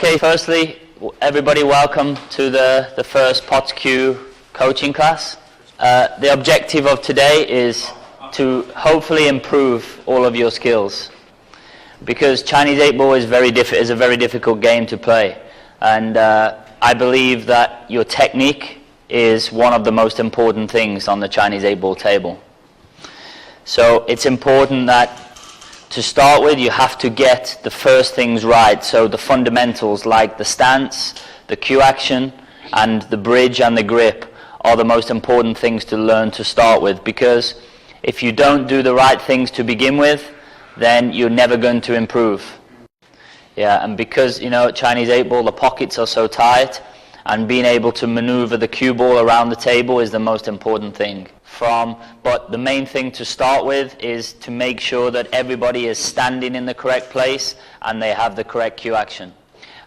Okay, firstly, everybody welcome to the first Potts Q coaching class. The objective of today is to hopefully improve all of your skills, because Chinese 8-ball is a very difficult game to play, and I believe that your technique is one of the most important things on the Chinese 8-ball table. So it's important that to start with, you have to get the first things right. So the fundamentals like the stance, the cue action, and the bridge and the grip are the most important things to learn to start with, because if you don't do the right things to begin with, then you're never going to improve. Yeah, and because, Chinese 8-ball, the pockets are so tight, and being able to maneuver the cue ball around the table is the most important thing. But the main thing to start with is to make sure that everybody is standing in the correct place and they have the correct cue action.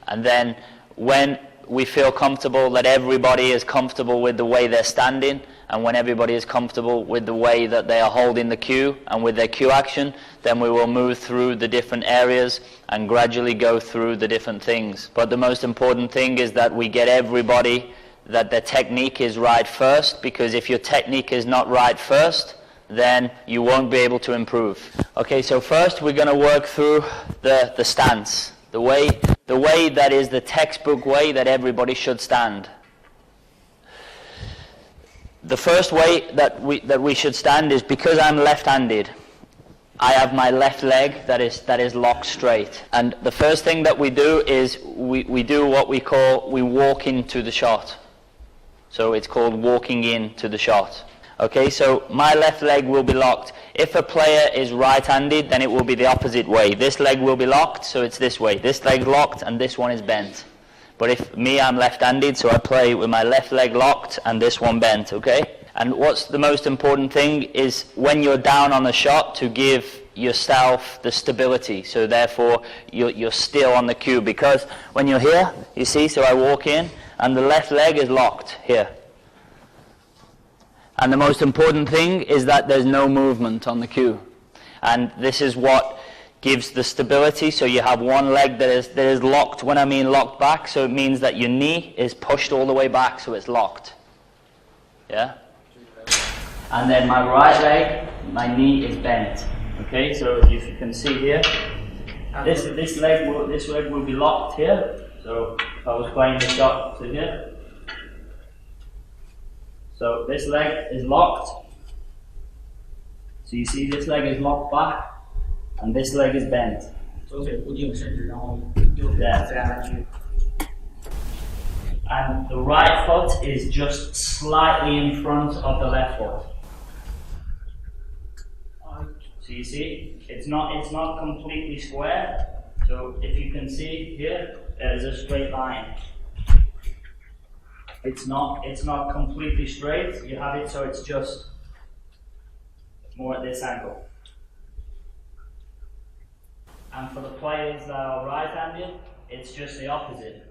And then when we feel comfortable that everybody is comfortable with the way they're standing, and when everybody is comfortable with the way that they are holding the cue and with their cue action, then we will move through the different areas and gradually go through the different things. But the most important thing is that we get everybody that their technique is right first, because if your technique is not right first, then you won't be able to improve. Okay, so first we're going to work through the stance, the way that is the textbook way that everybody should stand. The first way that we should stand is, because I'm left-handed, I have my left leg that is locked straight. And the first thing that we do is we do what we walk into the shot. So it's called walking into the shot. Okay, so my left leg will be locked. If a player is right-handed, then it will be the opposite way. This leg will be locked, so it's this way. This leg's locked and this one is bent. But if I'm left-handed, so I play with my left leg locked and this one bent, okay? And what's the most important thing is when you're down on the shot to give yourself the stability. So therefore, you're still on the cue, because when you're here, you see, so I walk in, and the left leg is locked here. And the most important thing is that there's no movement on the cue. And this is what gives the stability. So you have one leg that is locked. When I mean locked back, so it means that your knee is pushed all the way back, so it's locked. Yeah? And then my right leg, my knee is bent. Okay, so if you can see here, this leg will be locked here. So if I was playing the shot to here, so this leg is locked. So you see this leg is locked back, and this leg is bent. Yeah. And the right foot is just slightly in front of the left foot. So you see, it's not completely square. So if you can see here, there's a straight line. It's not completely straight. You have it so it's just more at this angle. And for the players that are right-handed, it's just the opposite.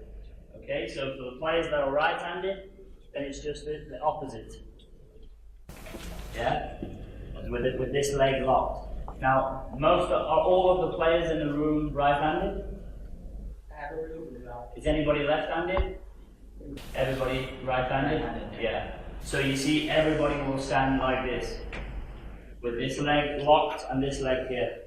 Okay, so for the players that are right-handed, then it's just the opposite. Yeah, with this leg locked. Now, all of the players in the room right-handed? Is anybody left-handed? Everybody right-handed? Yeah. So you see, everybody will stand like this, with this leg locked and this leg here.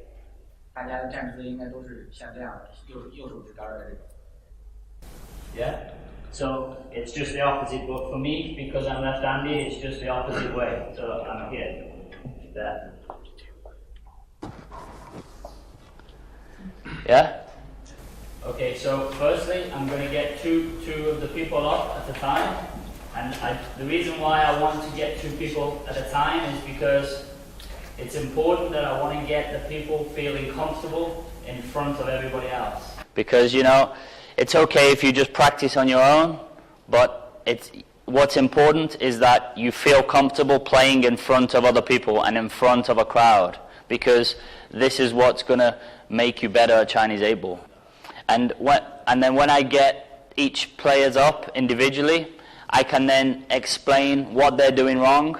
Yeah. So it's just the opposite, but for me, because I'm left-handed, it's just the opposite way. So I'm here, there. Yeah? Okay, so firstly, I'm going to get two of the people up at a time. And the reason why I want to get two people at a time is because it's important that I want to get the people feeling comfortable in front of everybody else. Because, it's okay if you just practice on your own, but what's important is that you feel comfortable playing in front of other people and in front of a crowd, because this is what's going to make you better at Chinese 8-ball. And then when I get each players up individually, I can then explain what they're doing wrong,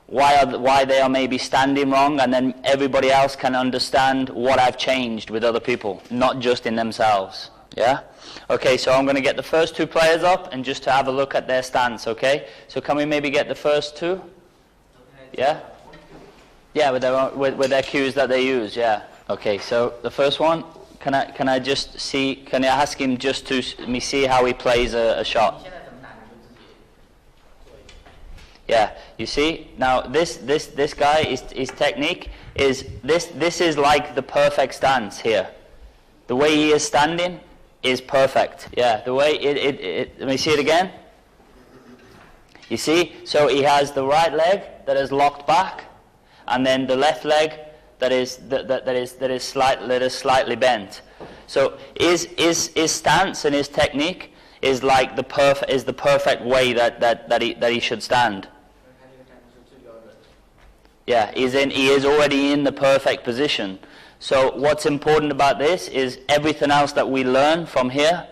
why they are maybe standing wrong, and then everybody else can understand what I've changed with other people, not just in themselves. Yeah? Okay, so I'm going to get the first two players up and just to have a look at their stance, okay? So can we maybe get the first two? Yeah? Yeah, with their cues that they use, yeah. Okay, so the first one, can I just see, can I ask him just to me see how he plays a shot? Yeah, you see? Now this guy, his technique is, this is like the perfect stance here. The way he is standing is perfect. Yeah, the way let me see it again. You see? So he has the right leg that is locked back, and then the left leg that is slightly bent. So his stance and his technique is like the perfect way that he should stand. Yeah, he is already in the perfect position. So what's important about this is everything else that we learn from here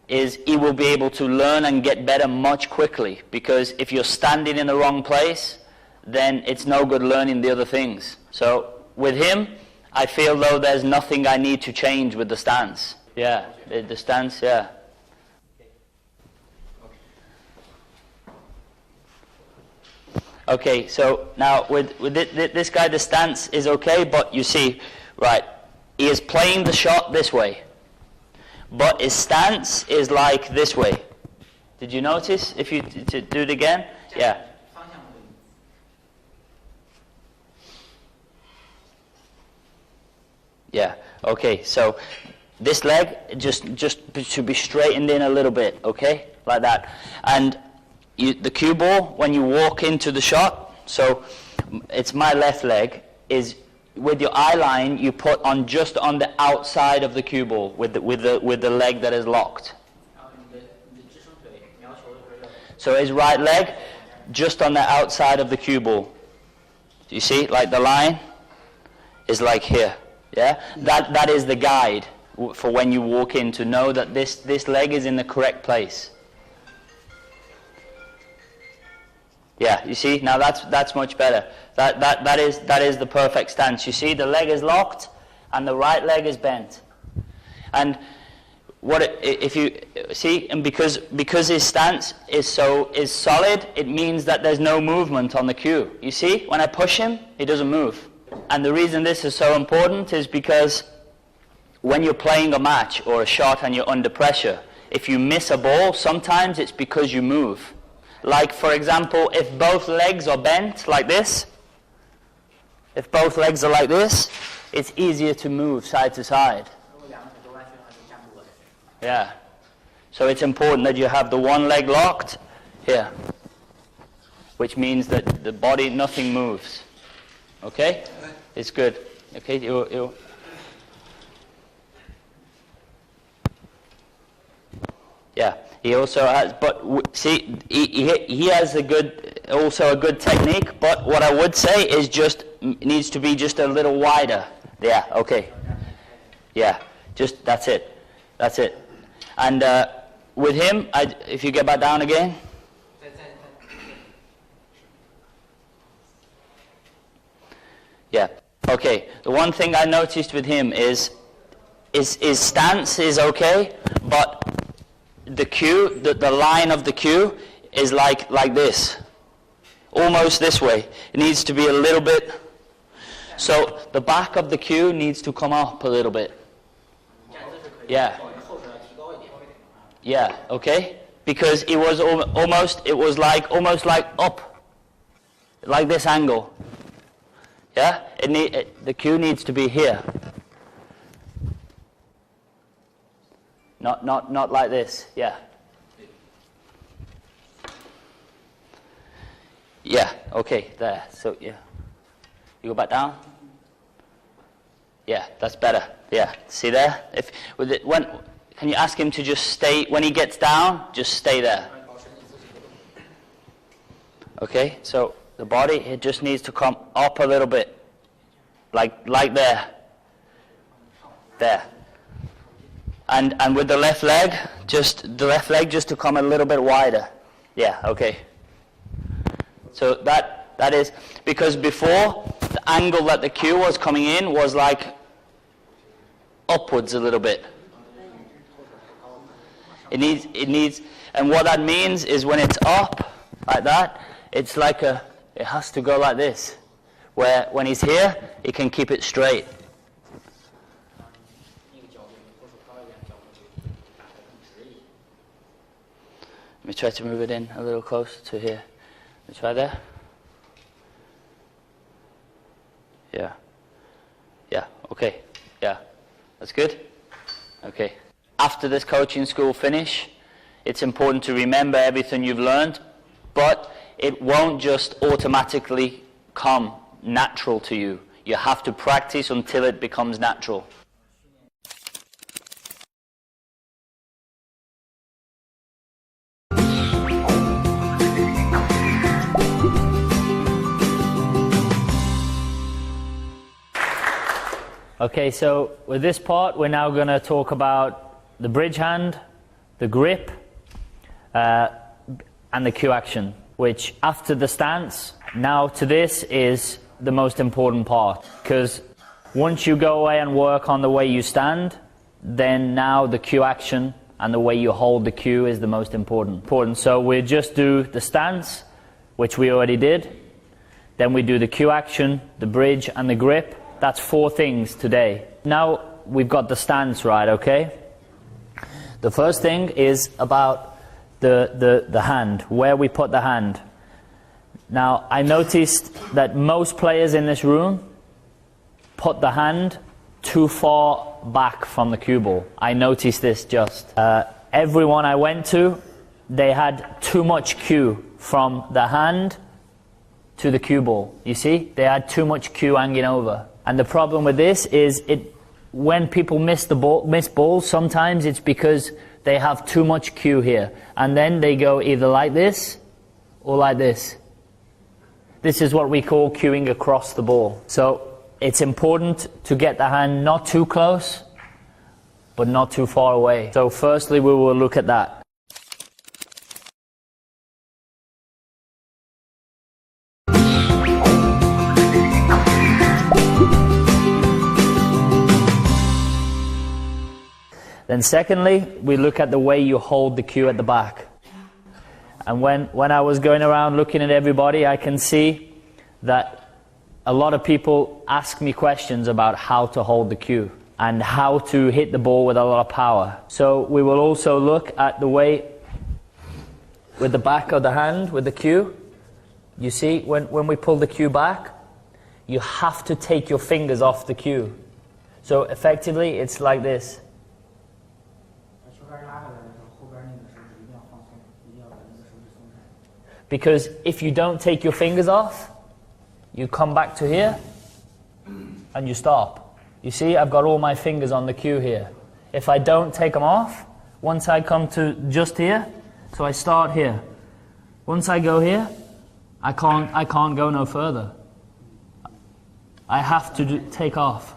is he will be able to learn and get better much quickly, because if you're standing in the wrong place, then it's no good learning the other things. So with him, I feel though there's nothing I need to change with the stance. Yeah, the stance, yeah. Okay, so now with this guy, the stance is okay, but you see, right, he is playing the shot this way, but his stance is like this way. Did you notice? If you do it again, yeah. Yeah. Okay. So this leg just should be straightened in a little bit. Okay, like that, and. The cue ball, when you walk into the shot, so it's my left leg, is with your eye line you put on just on the outside of the cue ball with the leg that is locked. So his right leg just on the outside of the cue ball. Do you see? Like the line is like here. Yeah? That is the guide for when you walk in, to know that this leg is in the correct place. Yeah, you see, now that's much better. That is the perfect stance. You see, the leg is locked and the right leg is bent. And if you see, and because his stance is solid, it means that there's no movement on the cue. You see, when I push him, he doesn't move. And the reason this is so important is because when you're playing a match or a shot and you're under pressure, if you miss a ball, sometimes it's because you move. Like, for example, if both legs are bent like this, if both legs are like this, it's easier to move side to side. Yeah. So it's important that you have the one leg locked here, which means that the body, nothing moves. Okay? It's good. Okay? Yeah. He also has, but see, he has also a good technique. But what I would say is just needs to be just a little wider. Yeah. Okay. Yeah. Just that's it. And with him, if you get back down again. Yeah. Okay. The one thing I noticed with him is his stance is okay, but the cue, the line of the cue is like this, almost this way. It needs to be a little bit. So the back of the cue needs to come up a little bit. Yeah. Yeah. Okay. Because it was almost like up, like this angle. Yeah. The cue needs to be here. Not like this. Yeah. Yeah. Okay. There. So yeah. You go back down. Yeah. That's better. Yeah. See there? Can you ask him to just stay when he gets down? Just stay there. Okay. So the body, it just needs to come up a little bit, like there. There. And with the left leg, just to come a little bit wider. Yeah, okay. So that is, because before, the angle that the cue was coming in was like upwards a little bit. It needs, and what that means is when it's up like that, it's like it has to go like this. Where when he's here, he can keep it straight. Let me try to move it in a little closer to here. Let me try there. Yeah. Yeah, okay. Yeah. That's good? Okay. After this coaching school finish, it's important to remember everything you've learned, but it won't just automatically come natural to you. You have to practice until it becomes natural. Okay, so with this part, we're now going to talk about the bridge hand, the grip, and the cue action, which after the stance, now to this is the most important part. Because once you go away and work on the way you stand, then now the cue action and the way you hold the cue is the most important. So we just do the stance, which we already did. Then we do the cue action, the bridge, and the grip. That's 4 things today. Now we've got the stance right, okay? The first thing is about the hand, where we put the hand. Now I noticed that most players in this room put the hand too far back from the cue ball. I noticed this just. Everyone I went to, they had too much cue from the hand to the cue ball. You see? They had too much cue hanging over. And the problem with this is when people miss balls, sometimes it's because they have too much cue here. And then they go either like this or like this. This is what we call cueing across the ball. So it's important to get the hand not too close, but not too far away. So firstly, we will look at that. Then secondly, we look at the way you hold the cue at the back. And when I was going around looking at everybody, I can see that a lot of people ask me questions about how to hold the cue and how to hit the ball with a lot of power. So we will also look at the way with the back of the hand, with the cue. You see, when we pull the cue back, you have to take your fingers off the cue. So effectively, it's like this. Because if you don't take your fingers off, you come back to here and you stop. You see, I've got all my fingers on the cue here. If I don't take them off, once I come to just here, so I start here. Once I go here, I can't go no further. I have to take off.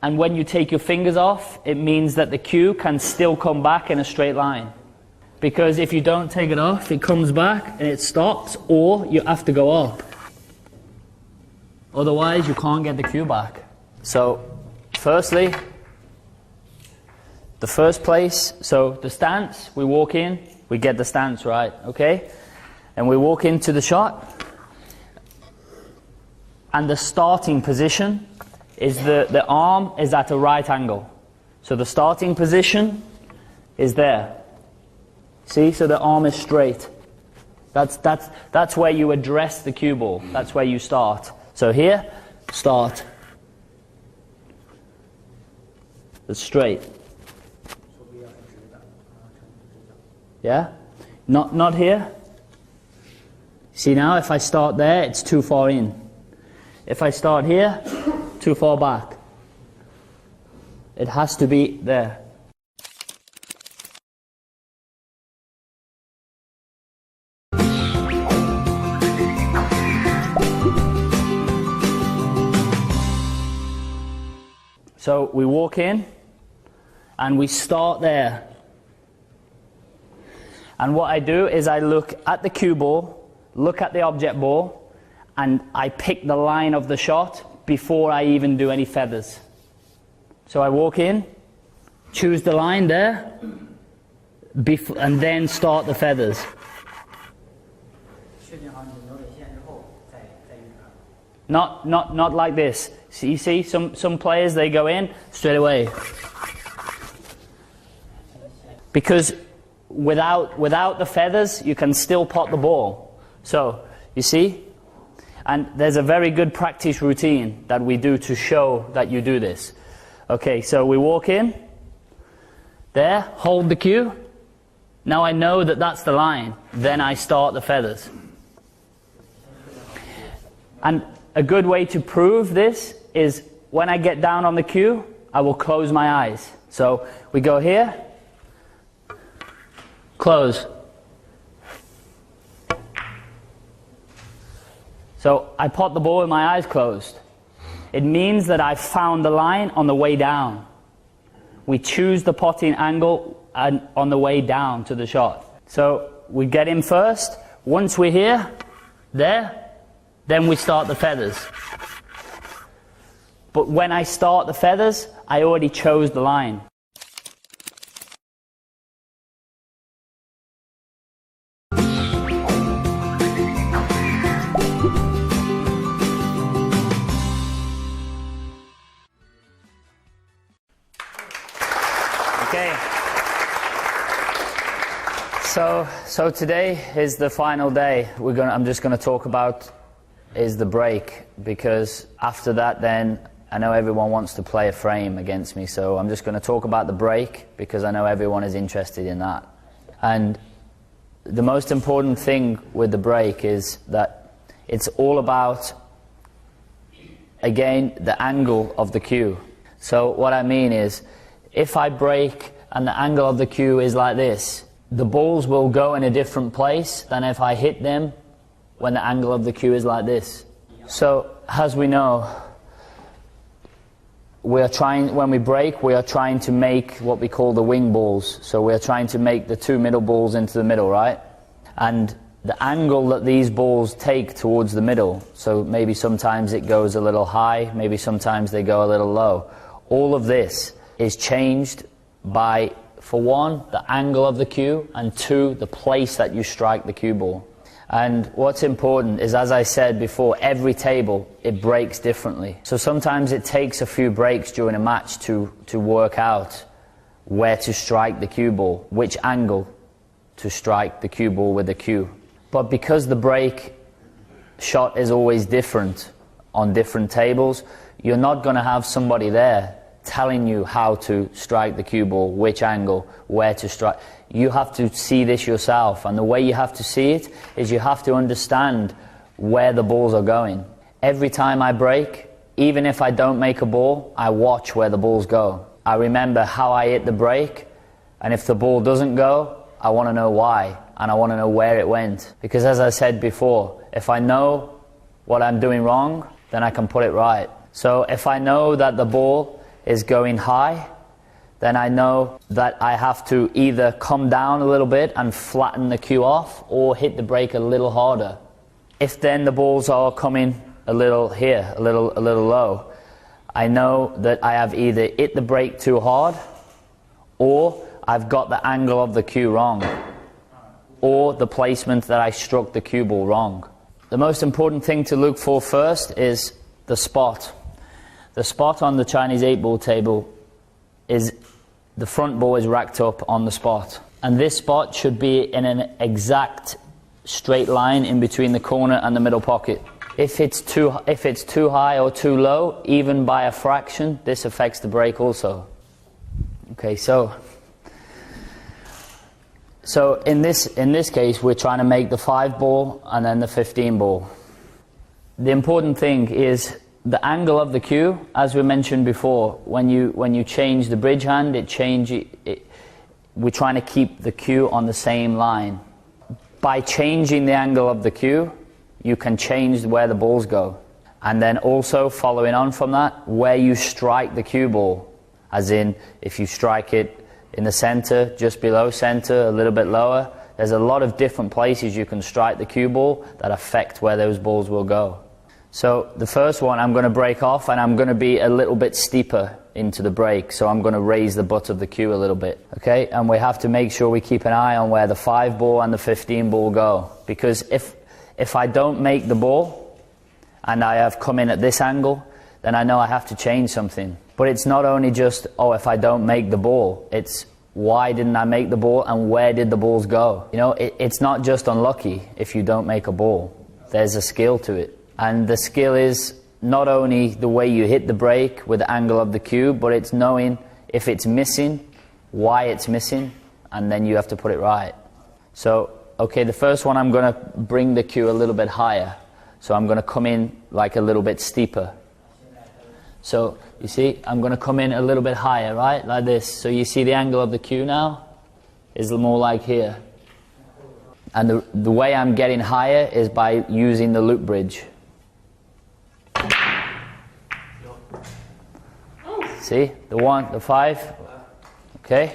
And when you take your fingers off, it means that the cue can still come back in a straight line. Because if you don't take it off, it comes back and it stops, or you have to go up. Otherwise, you can't get the cue back. So, firstly, the first place, so the stance, we walk in, we get the stance right, okay? And we walk into the shot, and the starting position is the arm is at a right angle. So the starting position is there. See, so the arm is straight. That's where you address the cue ball. That's where you start. So here, start. It's straight. Yeah? Not here. See now, if I start there, it's too far in. If I start here, too far back. It has to be there. So we walk in and we start there. And what I do is I look at the cue ball, look at the object ball, and I pick the line of the shot before I even do any feathers. So I walk in, choose the line there, and then start the feathers. Not like this. So you see, some players, they go in straight away. Because without the feathers, you can still pot the ball. So, you see? And there's a very good practice routine that we do to show that you do this. Okay, so we walk in. There, hold the cue. Now I know that that's the line. Then I start the feathers. And a good way to prove this is when I get down on the cue, I will close my eyes. So we go here, close. So I pot the ball with my eyes closed. It means that I found the line on the way down. We choose the potting angle on the way down to the shot. So we get in first. Once we're here, there, then we start the feathers. But when I start the feathers, I already chose the line. Okay. So today is the final day. I'm just going to talk about is the break, because after that then I know everyone wants to play a frame against me, so I'm just going to talk about the break because I know everyone is interested in that. And the most important thing with the break is that it's all about, again, the angle of the cue. So what I mean is, if I break and the angle of the cue is like this, the balls will go in a different place than if I hit them when the angle of the cue is like this. So, as we know, when we break, we are trying to make what we call the wing balls. So we are trying to make the two middle balls into the middle, right? And the angle that these balls take towards the middle, so maybe sometimes it goes a little high, maybe sometimes they go a little low. All of this is changed by, for one, the angle of the cue, and two, the place that you strike the cue ball. And what's important is, as I said before, every table, it breaks differently. So sometimes it takes a few breaks during a match to work out where to strike the cue ball, which angle to strike the cue ball with the cue. But because the break shot is always different on different tables, you're not going to have somebody there telling you how to strike the cue ball, which angle, where to strike. You have to see this yourself, and the way you have to see it is you have to understand where the balls are going. Every time I break, even if I don't make a ball, I watch where the balls go. I remember how I hit the break, and if the ball doesn't go, I want to know why, and I want to know where it went. Because as I said before, if I know what I'm doing wrong, then I can put it right. So if I know that the ball is going high, then I know that I have to either come down a little bit and flatten the cue off, or hit the break a little harder. If then the balls are coming a little here, a little low, I know that I have either hit the break too hard, or I've got the angle of the cue wrong, or the placement that I struck the cue ball wrong. The most important thing to look for first is the spot. The spot on the Chinese 8-ball table is the front ball is racked up on the spot. And this spot should be in an exact straight line in between the corner and the middle pocket. If it's too high or too low, even by a fraction, this affects the break also. Okay, so in this case, we're trying to make the 5-ball and then the 15-ball. The important thing is the angle of the cue, as we mentioned before. When you change the bridge hand, we're trying to keep the cue on the same line. By changing the angle of the cue, you can change where the balls go. And then also, following on from that, where you strike the cue ball. As in, if you strike it in the center, just below center, a little bit lower, there's a lot of different places you can strike the cue ball that affect where those balls will go. So the first one I'm going to break off, and I'm going to be a little bit steeper into the break, so I'm going to raise the butt of the cue a little bit. Okay, and we have to make sure we keep an eye on where the 5 ball and the 15 ball go, because if I don't make the ball and I have come in at this angle, then I know I have to change something. But it's not only just, oh, if I don't make the ball, it's why didn't I make the ball and where did the balls go? You know, it's not just unlucky if you don't make a ball. There's a skill to it. And the skill is not only the way you hit the break with the angle of the cue, but it's knowing if it's missing, why it's missing, and then you have to put it right. So, okay, the first one, I'm going to bring the cue a little bit higher. So I'm going to come in like a little bit steeper. So, you see, I'm going to come in a little bit higher, right? Like this. So you see the angle of the cue now is more like here. And the way I'm getting higher is by using the loop bridge. See? The 1, the 5. Okay?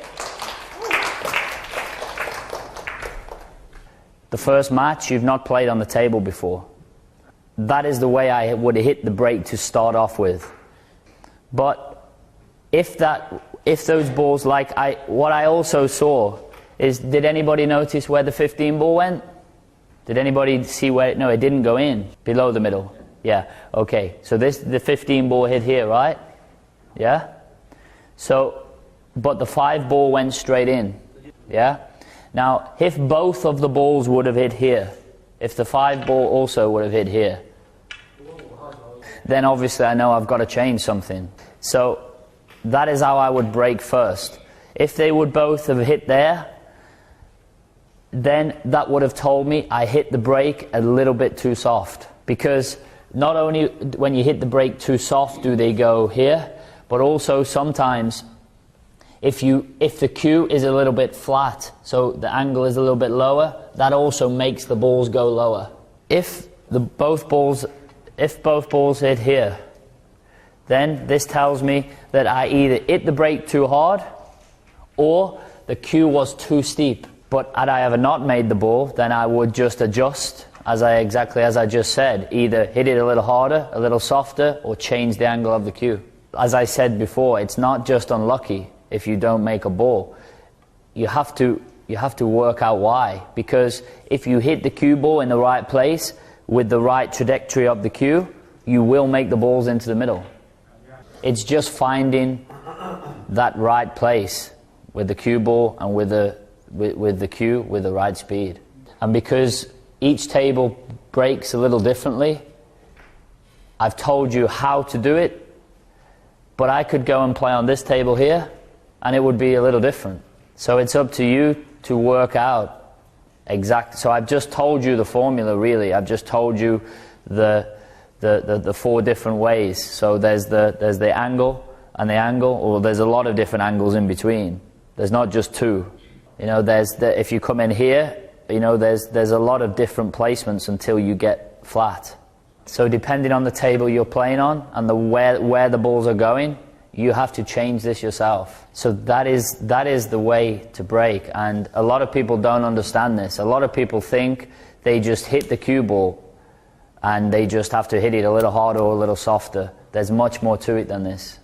The first match you've not played on the table before. That is the way I would hit the break to start off with. But if those balls, what I also saw is, did anybody notice where the 15 ball went? Did anybody see where? No, it didn't go in, below the middle. Yeah, okay. So the 15 ball hit here, right? Yeah? So, but the 5 ball went straight in. Yeah? Now, if both of the balls would have hit here, if the 5 ball also would have hit here, then obviously I know I've got to change something. So that is how I would break first. If they would both have hit there, then that would have told me I hit the break a little bit too soft. Because not only when you hit the break too soft do they go here, but also sometimes if the cue is a little bit flat, so the angle is a little bit lower, that also makes the balls go lower. If both balls hit here, then this tells me that I either hit the break too hard or the cue was too steep. But had I ever not made the ball, then I would just adjust, exactly as I just said. Either hit it a little harder, a little softer, or change the angle of the cue. As I said before, it's not just unlucky if you don't make a ball. You have to work out why. Because if you hit the cue ball in the right place, with the right trajectory of the cue, you will make the balls into the middle. It's just finding that right place with the cue ball and with the cue with the right speed. And because each table breaks a little differently, I've told you how to do it, but I could go and play on this table here and it would be a little different. So it's up to you to work out exact. So I've just told you the formula, really. I've just told you the 4 different ways. So there's the angle and the angle, or there's a lot of different angles in between. There's not just 2. You know, if you come in here, you know, there's a lot of different placements until you get flat. So depending on the table you're playing on and where the balls are going, you have to change this yourself. So that is the way to break. And a lot of people don't understand this. A lot of people think they just hit the cue ball and they just have to hit it a little harder or a little softer. There's much more to it than this.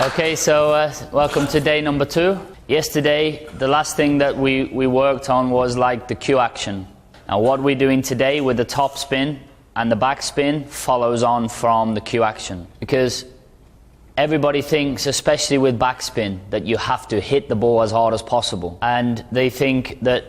Okay, so welcome to day number 2. Yesterday, the last thing that we worked on was like the cue action. Now what we're doing today with the top spin and the back spin follows on from the cue action. Because everybody thinks, especially with backspin, that you have to hit the ball as hard as possible. And they think that,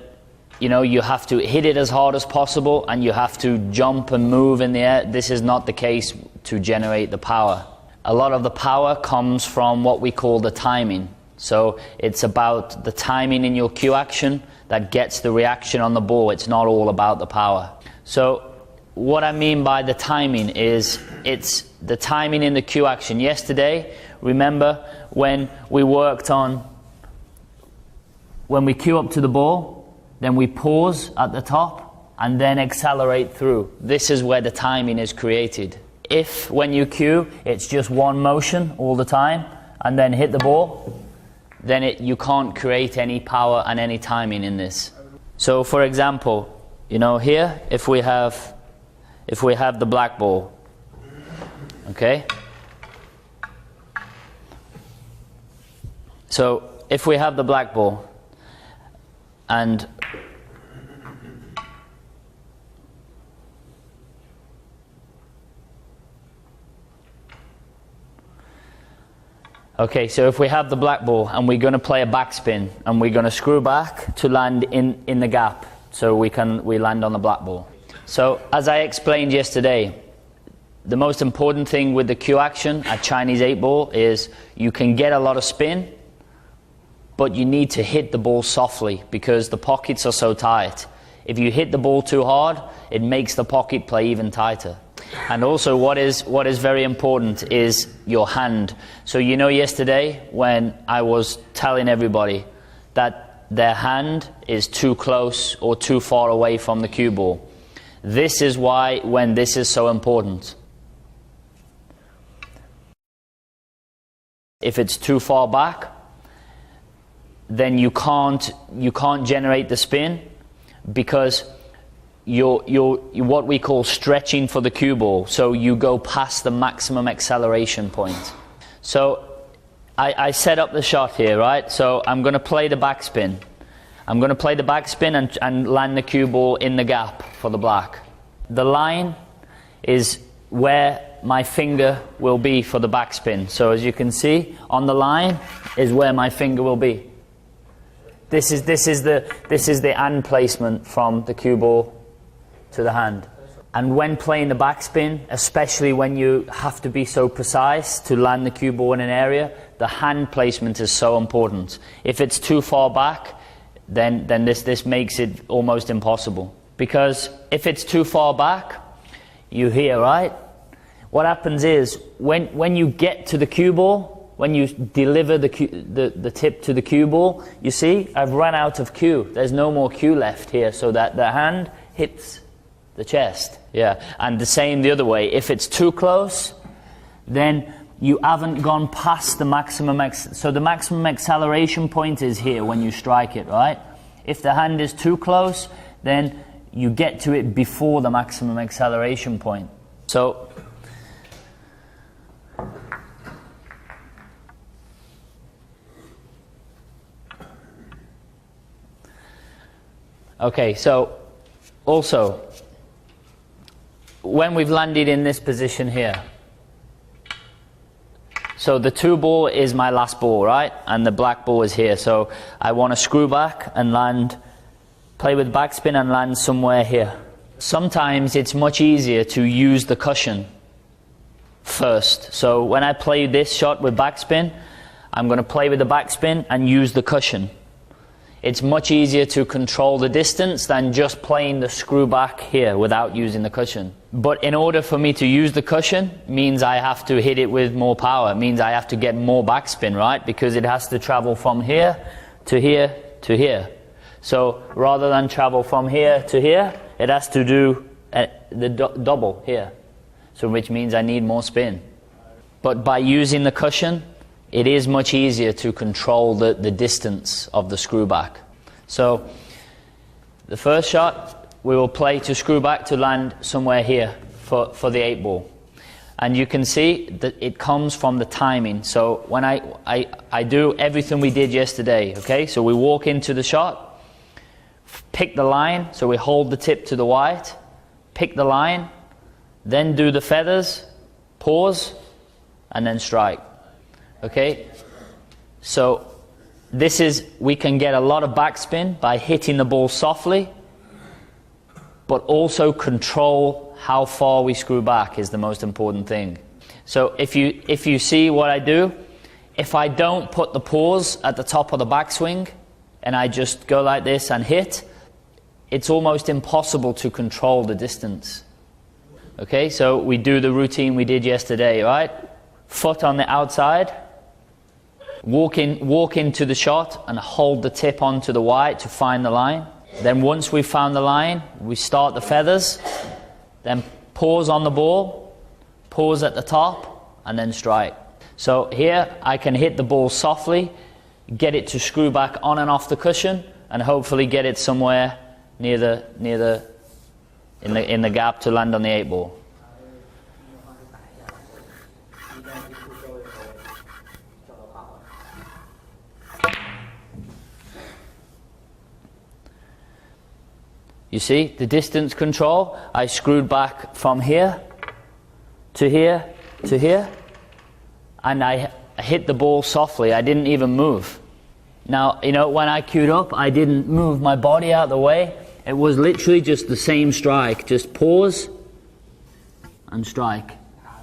you know, you have to hit it as hard as possible and you have to jump and move in the air. This is not the case to generate the power. A lot of the power comes from what we call the timing. So it's about the timing in your cue action that gets the reaction on the ball. It's not all about the power. So what I mean by the timing is it's the timing in the cue action. Yesterday, remember when we worked on, when we cue up to the ball, then we pause at the top, and then accelerate through. This is where the timing is created. If, when you cue, it's just one motion all the time, and then hit the ball, then you can't create any power and any timing in this. So, for example, here, if we have the black ball, okay? So, if we have the black ball, and okay, so if we have the black ball and we're going to play a backspin and we're going to screw back to land in the gap, so we land on the black ball. So as I explained yesterday, the most important thing with the cue action at Chinese 8-ball is you can get a lot of spin, but you need to hit the ball softly because the pockets are so tight. If you hit the ball too hard, it makes the pocket play even tighter. And also what is very important is your hand. So yesterday when I was telling everybody that their hand is too close or too far away from the cue ball. This is why when this is so important. If it's too far back, then you can't generate the spin because you're what we call stretching for the cue ball. So you go past the maximum acceleration point. So I set up the shot here, right? So I'm going to play the backspin. I'm going to play the backspin and land the cue ball in the gap for the black. The line is where my finger will be for the backspin. So as you can see, on the line is where my finger will be. This is the hand placement from the cue ball to the hand. And when playing the backspin, especially when you have to be so precise to land the cue ball in an area, the hand placement is so important. If it's too far back, then this makes it almost impossible. Because if it's too far back, you hear, right? What happens is, when you get to the cue ball, when you deliver the tip to the cue ball, you see, I've run out of cue. There's no more cue left here, so that the hand hits the chest. Yeah, and the same the other way. If it's too close, then you haven't gone past the maximum. So the maximum acceleration point is here when you strike it, right? If the hand is too close, then you get to it before the maximum acceleration point. So okay, so also when we've landed in this position here, so the 2 ball is my last ball, right? And the black ball is here. So I want to screw back and land, play with backspin and land somewhere here. Sometimes it's much easier to use the cushion first. So when I play this shot with backspin, I'm going to play with the backspin and use the cushion. It's much easier to control the distance than just playing the screw back here without using the cushion. But in order for me to use the cushion, means I have to hit it with more power. It means I have to get more backspin, right? Because it has to travel from here to here to here. So rather than travel from here to here, it has to do the double here. So which means I need more spin. But by using the cushion, it is much easier to control the distance of the screw back. So the first shot we will play to screw back to land somewhere here for the 8-ball. And you can see that it comes from the timing. So when I do everything we did yesterday, okay? So we walk into the shot, pick the line, so we hold the tip to the white, pick the line, then do the feathers, pause, and then strike. Okay, so we can get a lot of backspin by hitting the ball softly, but also control how far we screw back is the most important thing. So if you see what I do, if I don't put the pause at the top of the backswing and I just go like this and hit, it's almost impossible to control the distance. Okay, so we do the routine we did yesterday, right? Foot on the outside, walk into the shot and hold the tip onto the white to find the line. Then once we've found the line, we start the feathers, then pause on the ball, pause at the top, and then strike. So here I can hit the ball softly, get it to screw back on and off the cushion, and hopefully get it somewhere in the gap to land on the 8 ball. You see, the distance control, I screwed back from here to here to here, and I hit the ball softly. I didn't even move. Now, you know, when I queued up, I didn't move my body out of the way. It was literally just the same strike. Just pause and strike.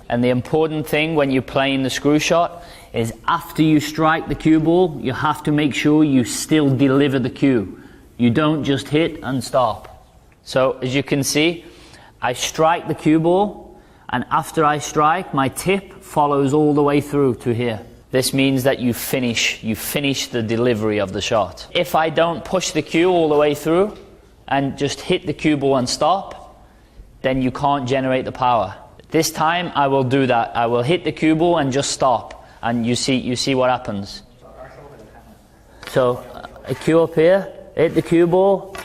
And the important thing when you're playing the screw shot is after you strike the cue ball, you have to make sure you still deliver the cue. You don't just hit and stop. So, as you can see, I strike the cue ball, and after I strike, my tip follows all the way through to here. This means that you finish the delivery of the shot. If I don't push the cue all the way through and just hit the cue ball and stop, then you can't generate the power. This time I will do that. I will hit the cue ball and just stop, and you see what happens. So I cue up here, hit the cue ball,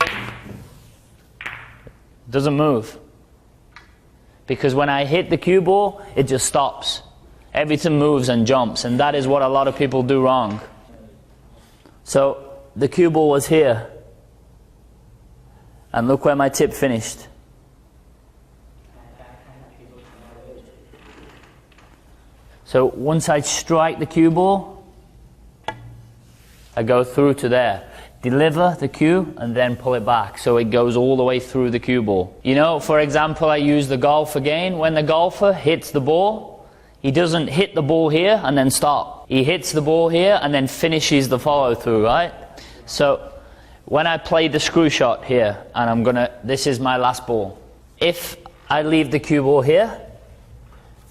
doesn't move. Because when I hit the cue ball, it just stops. Everything moves and jumps, and that is what a lot of people do wrong. So the cue ball was here, and look where my tip finished. So once I strike the cue ball, I go through to there. Deliver the cue and then pull it back so it goes all the way through the cue ball. You know, for example, I use the golf again. When the golfer hits the ball, he doesn't hit the ball here and then stop. He hits the ball here and then finishes the follow through, right? So when I play the screw shot here, and this is my last ball. If I leave the cue ball here,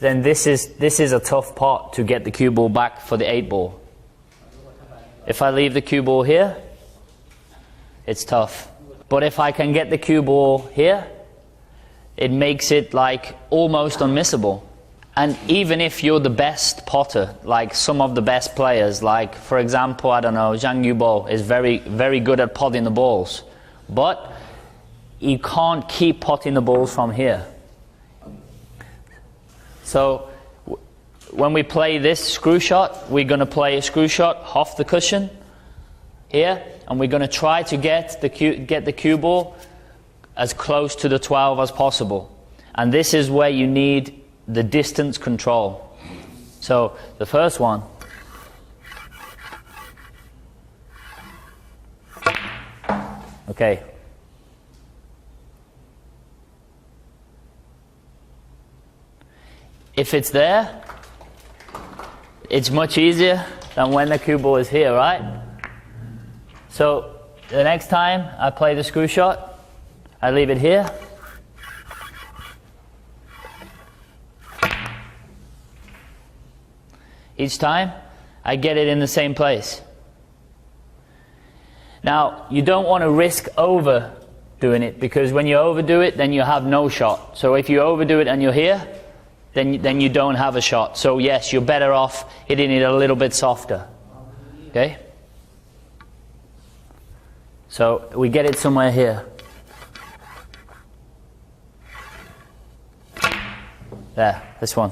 then this is a tough pot to get the cue ball back for the 8 ball. If I leave the cue ball here, it's tough. But if I can get the cue ball here, it makes it like almost unmissable. And even if you're the best potter, like some of the best players, like for example, I don't know, Zhang Yubo is very, very good at potting the balls. But you can't keep potting the balls from here. So when we play this screw shot, we're going to play a screw shot off the cushion here, and we're going to try to get the cue ball as close to the 12 as possible. And this is where you need the distance control. So the first one. Okay. If it's there, it's much easier than when the cue ball is here, right? So the next time I play the screw shot, I leave it here. Each time, I get it in the same place. Now, you don't want to risk overdoing it, because when you overdo it, then you have no shot. So if you overdo it and you're here, then you don't have a shot. So yes, you're better off hitting it a little bit softer. Okay? So we get it somewhere here. There, this one.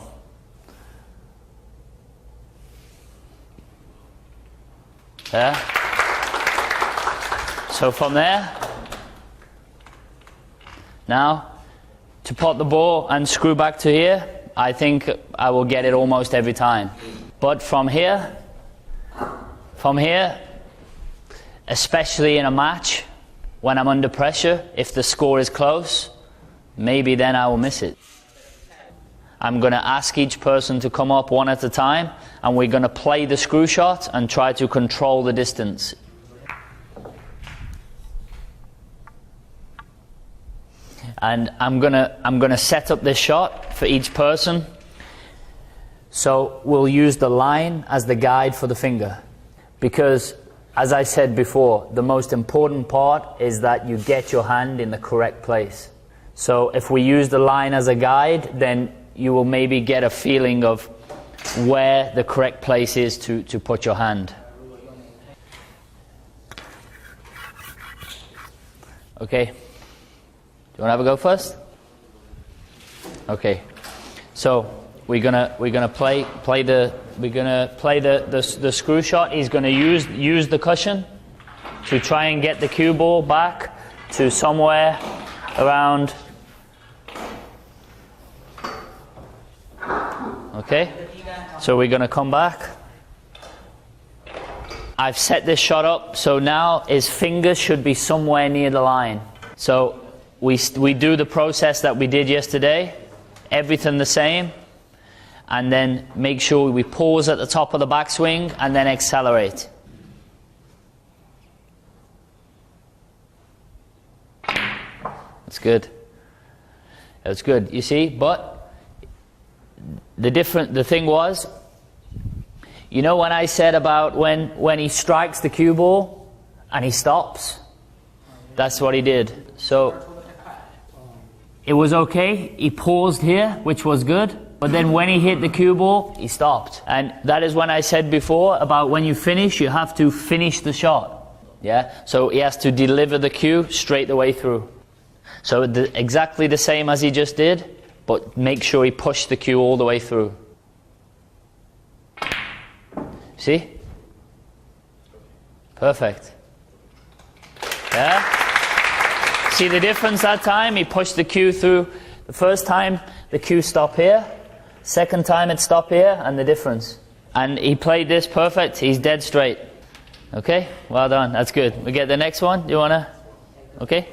There. So from there, now to pot the ball and screw back to here, I think I will get it almost every time. But from here, especially in a match, when I'm under pressure, if the score is close, maybe then I will miss it. I'm going to ask each person to come up one at a time, and we're going to play the screw shot and try to control the distance. And I'm gonna set up this shot for each person. So we'll use the line as the guide for the finger, because as I said before, the most important part is that you get your hand in the correct place. So if we use the line as a guide, then you will maybe get a feeling of where the correct place is to put your hand. Okay. Do you want to have a go first? Okay. So we're gonna play the screw shot. He's gonna use the cushion to try and get the cue ball back to somewhere around. Okay. So we're gonna come back. I've set this shot up so now his fingers should be somewhere near the line. So we do the process that we did yesterday, everything the same, and then make sure we pause at the top of the backswing and then accelerate. That's good. That's good. You see, but the thing was, you know when I said about when he strikes the cue ball and he stops? That's what he did. So it was okay. He paused here, which was good. But then when he hit the cue ball, he stopped. And that is when I said before about when you finish, you have to finish the shot. Yeah? So he has to deliver the cue straight the way through. So exactly the same as he just did, but make sure he pushed the cue all the way through. See? Perfect. Yeah? See the difference that time? He pushed the cue through. The first time, the cue stopped here. Second time, it stopped here, and the difference. And he played this perfect. He's dead straight. Okay? Well done. That's good. We get the next one. Do you want to? Okay?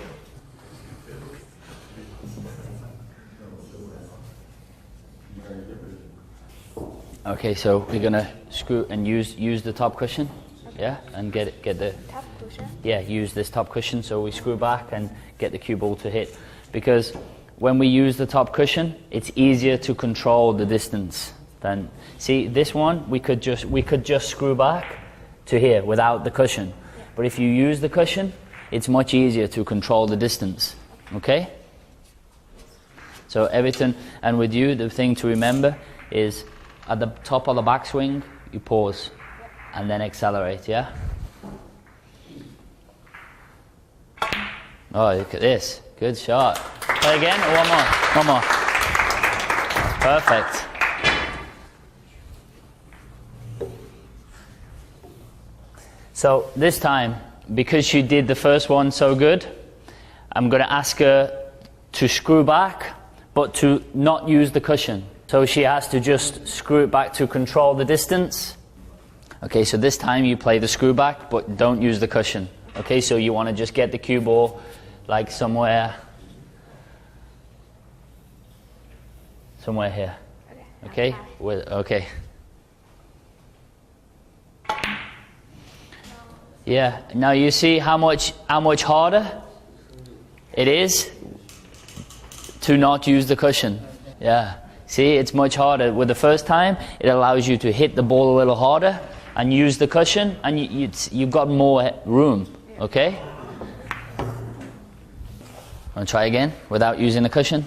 Okay, so we're gonna screw and use the top cushion, yeah, and get the Top cushion? Yeah, use this top cushion. So we screw back and get the cue ball to hit, because when we use the top cushion, it's easier to control the distance than see this one. We could just screw back to here without the cushion, yeah. But if you use the cushion, it's much easier to control the distance. Okay. So everything, and with you, the thing to remember is, at the top of the backswing, you pause and then accelerate, yeah? Oh, look at this. Good shot. Play again, or one more? One more. Perfect. So this time, because she did the first one so good, I'm going to ask her to screw back, but to not use the cushion. So she has to just screw it back to control the distance. Okay, so this time you play the screw back, but don't use the cushion. Okay, so you want to just get the cue ball like somewhere here. Okay? Okay. Yeah, now you see how much harder it is to not use the cushion. Yeah. See, it's much harder. With the first time, it allows you to hit the ball a little harder and use the cushion, and you've got more room, okay? Want to try again without using the cushion?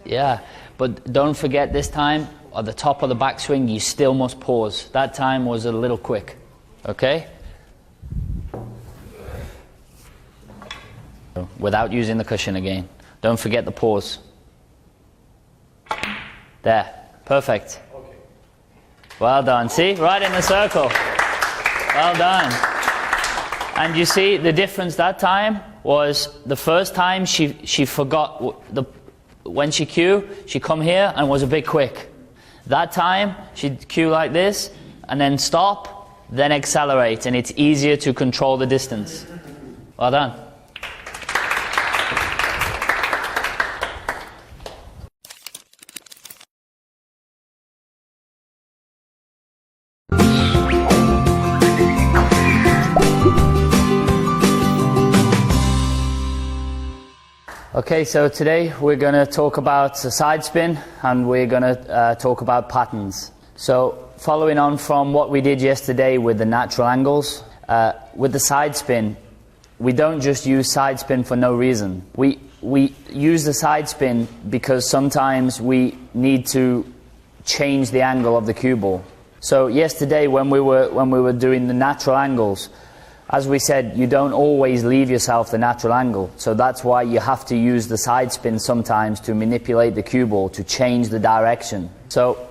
Yeah, but don't forget this time, at the top of the backswing, you still must pause. That time was a little quick, okay? Without using the cushion again. Don't forget the pause. There. Perfect. Well done. See? Right in the circle. Well done. And you see the difference that time was the first time she forgot when she cue, she come here and was a bit quick. That time she'd cue like this and then stop, then accelerate, and it's easier to control the distance. Well done. Okay, so today we're going to talk about the side spin and we're going to talk about patterns. So following on from what we did yesterday with the natural angles, with the side spin, we don't just use side spin for no reason. We use the side spin because sometimes we need to change the angle of the cue ball. So yesterday when we were doing the natural angles, as we said, you don't always leave yourself the natural angle. So that's why you have to use the side spin sometimes to manipulate the cue ball, to change the direction. So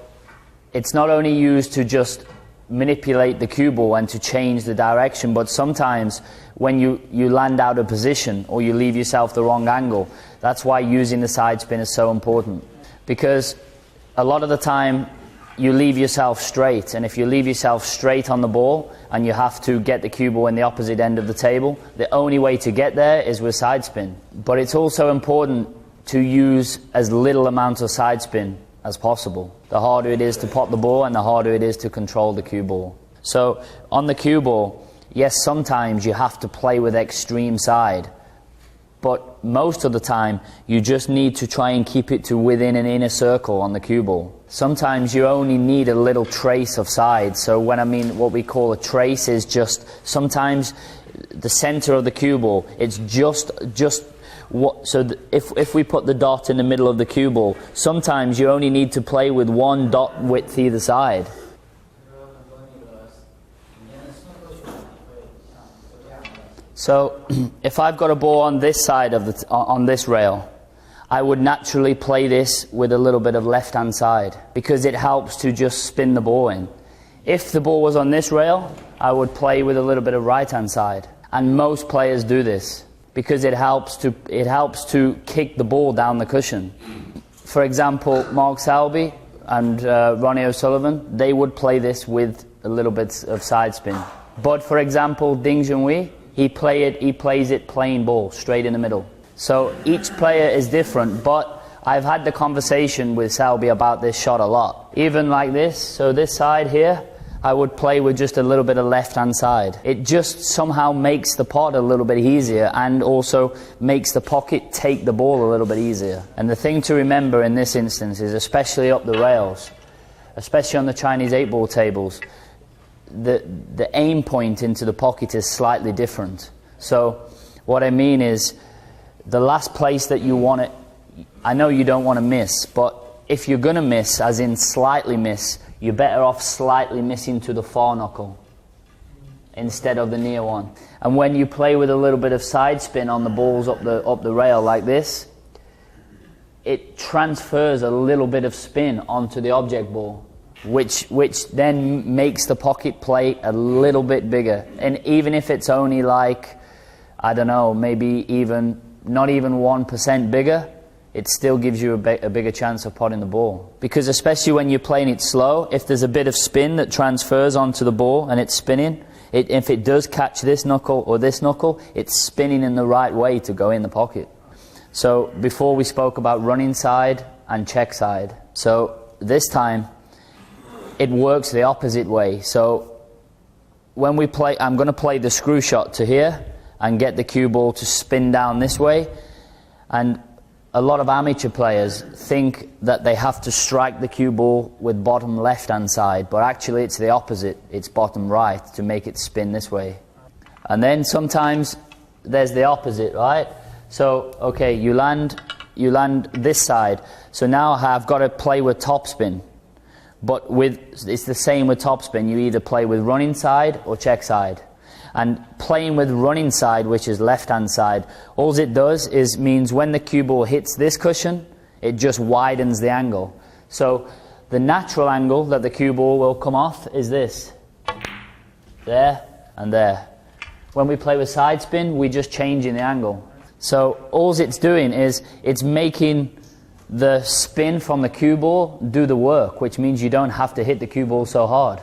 it's not only used to just manipulate the cue ball and to change the direction, but sometimes when you land out of position or you leave yourself the wrong angle, that's why using the side spin is so important. Because a lot of the time you leave yourself straight, and if you leave yourself straight on the ball and you have to get the cue ball in the opposite end of the table, the only way to get there is with side spin. But it's also important to use as little amount of side spin as possible. The harder it is to pot the ball and the harder it is to control the cue ball. So on the cue ball, yes, sometimes you have to play with extreme side, but most of the time you just need to try and keep it to within an inner circle on the cue ball. Sometimes you only need a little trace of side. So when I mean what we call a trace is just sometimes the center of the cue ball, it's just what, so if we put the dot in the middle of the cue ball, sometimes you only need to play with one dot width either side. So if I've got a ball on this side of on this rail, I would naturally play this with a little bit of left-hand side because it helps to just spin the ball in. If the ball was on this rail, I would play with a little bit of right-hand side. And most players do this because it helps to kick the ball down the cushion. For example, Mark Selby and Ronnie O'Sullivan, they would play this with a little bit of side spin. But for example, Ding Junhui, he plays it plain ball, straight in the middle. So each player is different, but I've had the conversation with Selby about this shot a lot. Even like this, so this side here, I would play with just a little bit of left-hand side. It just somehow makes the pot a little bit easier and also makes the pocket take the ball a little bit easier. And the thing to remember in this instance is, especially up the rails, especially on the Chinese 8-ball tables, the aim point into the pocket is slightly different. So what I mean is, the last place that you want it, I know you don't want to miss, but if you're going to miss, as in slightly miss, you're better off slightly missing to the far knuckle instead of the near one. And when you play with a little bit of side spin on the balls up the rail like this, it transfers a little bit of spin onto the object ball, which then makes the pocket play a little bit bigger. And even if it's only like, I don't know, maybe even not even 1% bigger, it still gives you a bigger chance of potting the ball. Because especially when you're playing it slow, if there's a bit of spin that transfers onto the ball and it's spinning, if it does catch this knuckle or this knuckle, it's spinning in the right way to go in the pocket. So before we spoke about running side and check side. So this time it works the opposite way. So when we play, I'm going to play the screw shot to here and get the cue ball to spin down this way. And a lot of amateur players think that they have to strike the cue ball with bottom left-hand side, but actually it's the opposite. It's bottom right to make it spin this way. And then sometimes there's the opposite, right? So, okay, you land this side. So now I've got to play with topspin. But it's the same with topspin. You either play with running side or check side. And playing with running side, which is left-hand side, all it does is means when the cue ball hits this cushion, it just widens the angle. So the natural angle that the cue ball will come off is this. There and there. When we play with side spin, we're just changing the angle. So all it's doing is it's making the spin from the cue ball do the work, which means you don't have to hit the cue ball so hard.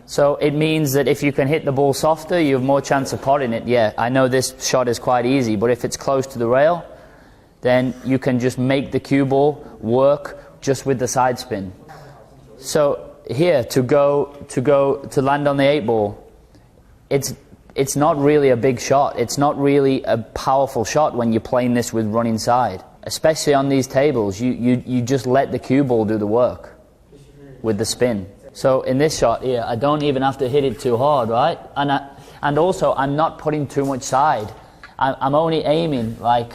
So it means that if you can hit the ball softer, you have more chance of potting it. Yeah, I know this shot is quite easy, but if it's close to the rail, then you can just make the cue ball work just with the side spin. So here, to land on the 8 ball, it's it's not really a big shot. It's not really a powerful shot when you're playing this with running side. Especially on these tables, you just let the cue ball do the work with the spin. So in this shot here, I don't even have to hit it too hard, right? And also, I'm not putting too much side. I'm only aiming I'm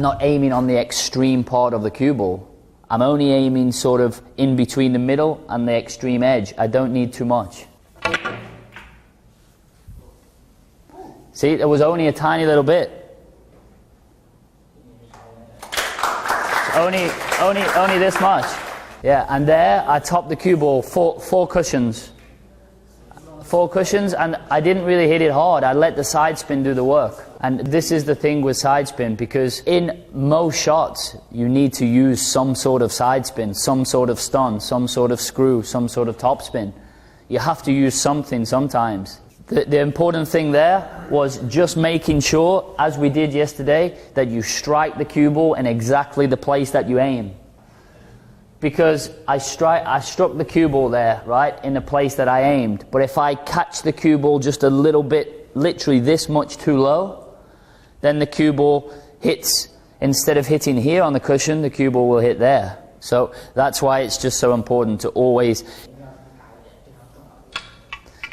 not aiming on the extreme part of the cue ball. I'm only aiming sort of in between the middle and the extreme edge. I don't need too much. See, there was only a tiny little bit. Only this much. Yeah, and there I topped the cue ball, four cushions. 4 cushions, and I didn't really hit it hard. I let the side spin do the work. And this is the thing with side spin, because in most shots you need to use some sort of side spin, some sort of stun, some sort of screw, some sort of top spin. You have to use something sometimes. The important thing there was just making sure, as we did yesterday, that you strike the cue ball in exactly the place that you aim. Because I struck the cue ball there, right, in the place that I aimed. But if I catch the cue ball just a little bit, literally this much too low, then the cue ball hits, instead of hitting here on the cushion, the cue ball will hit there. So that's why it's just so important to always,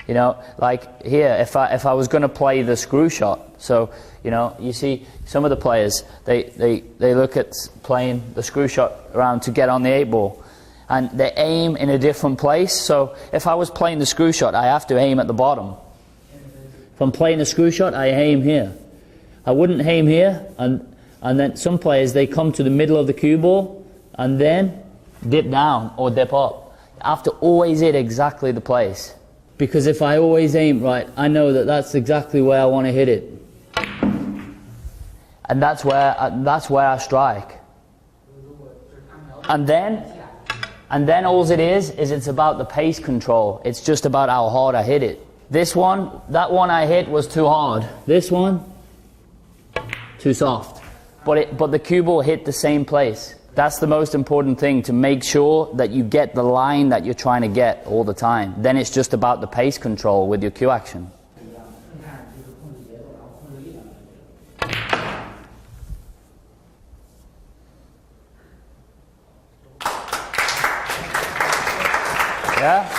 you know, like here, if I was going to play the screw shot, so, you know, you see some of the players, they look at playing the screw shot around to get on the 8 ball, and they aim in a different place. So if I was playing the screw shot, I have to aim at the bottom. If I'm playing a screw shot, I aim here. I wouldn't aim here, and then some players, they come to the middle of the cue ball and then dip down or dip up. I have to always hit exactly the place. Because if I always aim right, I know that that's exactly where I want to hit it. And that's where I strike. And then all it is it's about the pace control. It's just about how hard I hit it. That one I hit was too hard. This one, too soft. But the cue ball hit the same place. That's the most important thing, to make sure that you get the line that you're trying to get all the time. Then it's just about the pace control with your cue action. Yeah?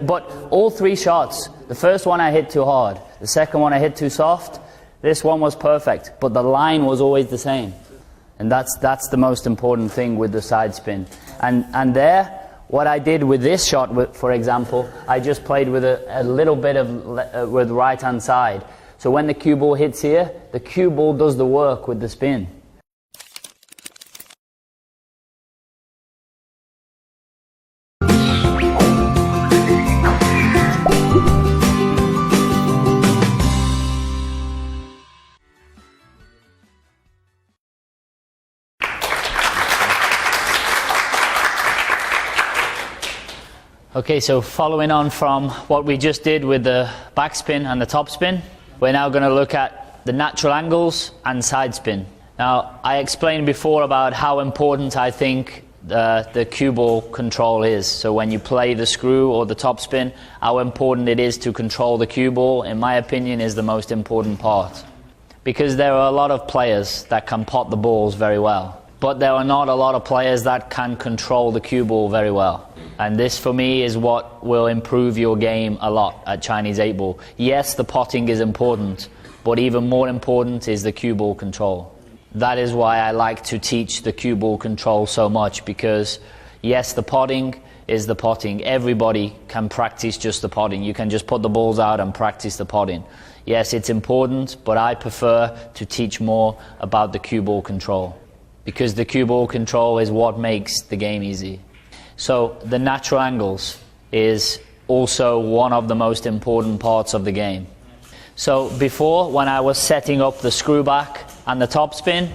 But all 3 shots, the first one I hit too hard, the second one I hit too soft, this one was perfect, but the line was always the same. And that's the most important thing with the side spin. And there, what I did with this shot, for example, I just played with a little bit of with right hand side. So when the cue ball hits here, the cue ball does the work with the spin. Okay, so following on from what we just did with the backspin and the topspin, we're now going to look at the natural angles and side spin. Now, I explained before about how important I think the cue ball control is. So when you play the screw or the topspin, how important it is to control the cue ball, in my opinion, is the most important part. Because there are a lot of players that can pot the balls very well. But there are not a lot of players that can control the cue ball very well. And this, for me, is what will improve your game a lot at Chinese 8 ball. Yes, the potting is important, but even more important is the cue ball control. That is why I like to teach the cue ball control so much, because yes, the potting is the potting. Everybody can practice just the potting. You can just put the balls out and practice the potting. Yes, it's important, but I prefer to teach more about the cue ball control, because the cue ball control is what makes the game easy. So the natural angles is also one of the most important parts of the game. So before, when I was setting up the screw back and the topspin,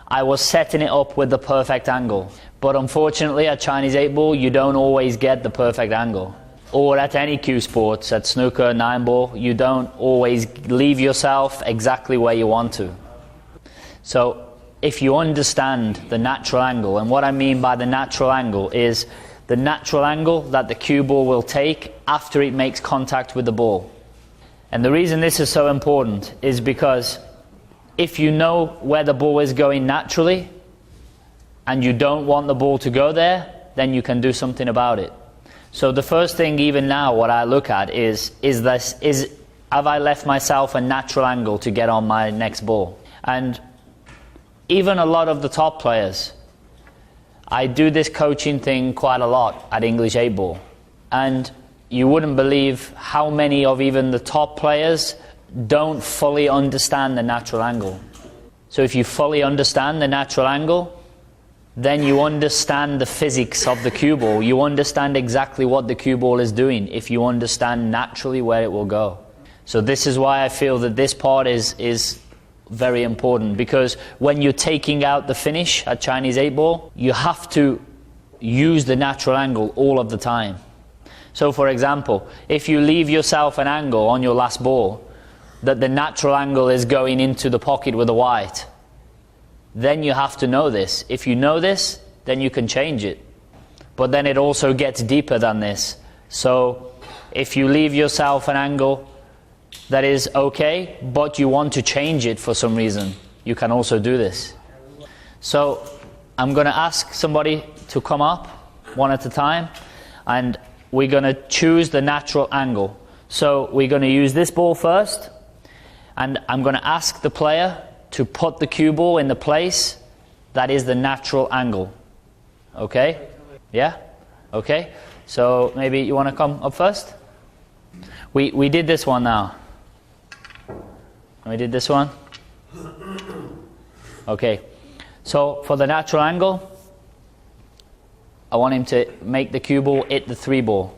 I was setting it up with the perfect angle. But unfortunately at Chinese 8 ball, you don't always get the perfect angle. Or at any cue sports, at snooker, 9 ball, you don't always leave yourself exactly where you want to. So if you understand the natural angle, and what I mean by the natural angle is the natural angle that the cue ball will take after it makes contact with the ball. And the reason this is so important is because if you know where the ball is going naturally and you don't want the ball to go there, then you can do something about it. So the first thing, even now, what I look at is have I left myself a natural angle to get on my next ball? And even a lot of the top players, I do this coaching thing quite a lot at English 8 ball. And you wouldn't believe how many of even the top players don't fully understand the natural angle. So if you fully understand the natural angle, then you understand the physics of the cue ball. You understand exactly what the cue ball is doing if you understand naturally where it will go. So this is why I feel that this part is very important, because when you're taking out the finish at Chinese 8 ball, you have to use the natural angle all of the time. So for example, if you leave yourself an angle on your last ball, that the natural angle is going into the pocket with the white, then you have to know this. If you know this, then you can change it. But then it also gets deeper than this. So if you leave yourself an angle that is okay, but you want to change it for some reason, you can also do this. So I'm going to ask somebody to come up one at a time, and we're going to choose the natural angle. So we're going to use this ball first, and I'm going to ask the player to put the cue ball in the place that is the natural angle. Okay? Yeah? Okay? So maybe you want to come up first? We did this one now. We did this one. Okay. So for the natural angle, I want him to make the cue ball hit the 3 ball.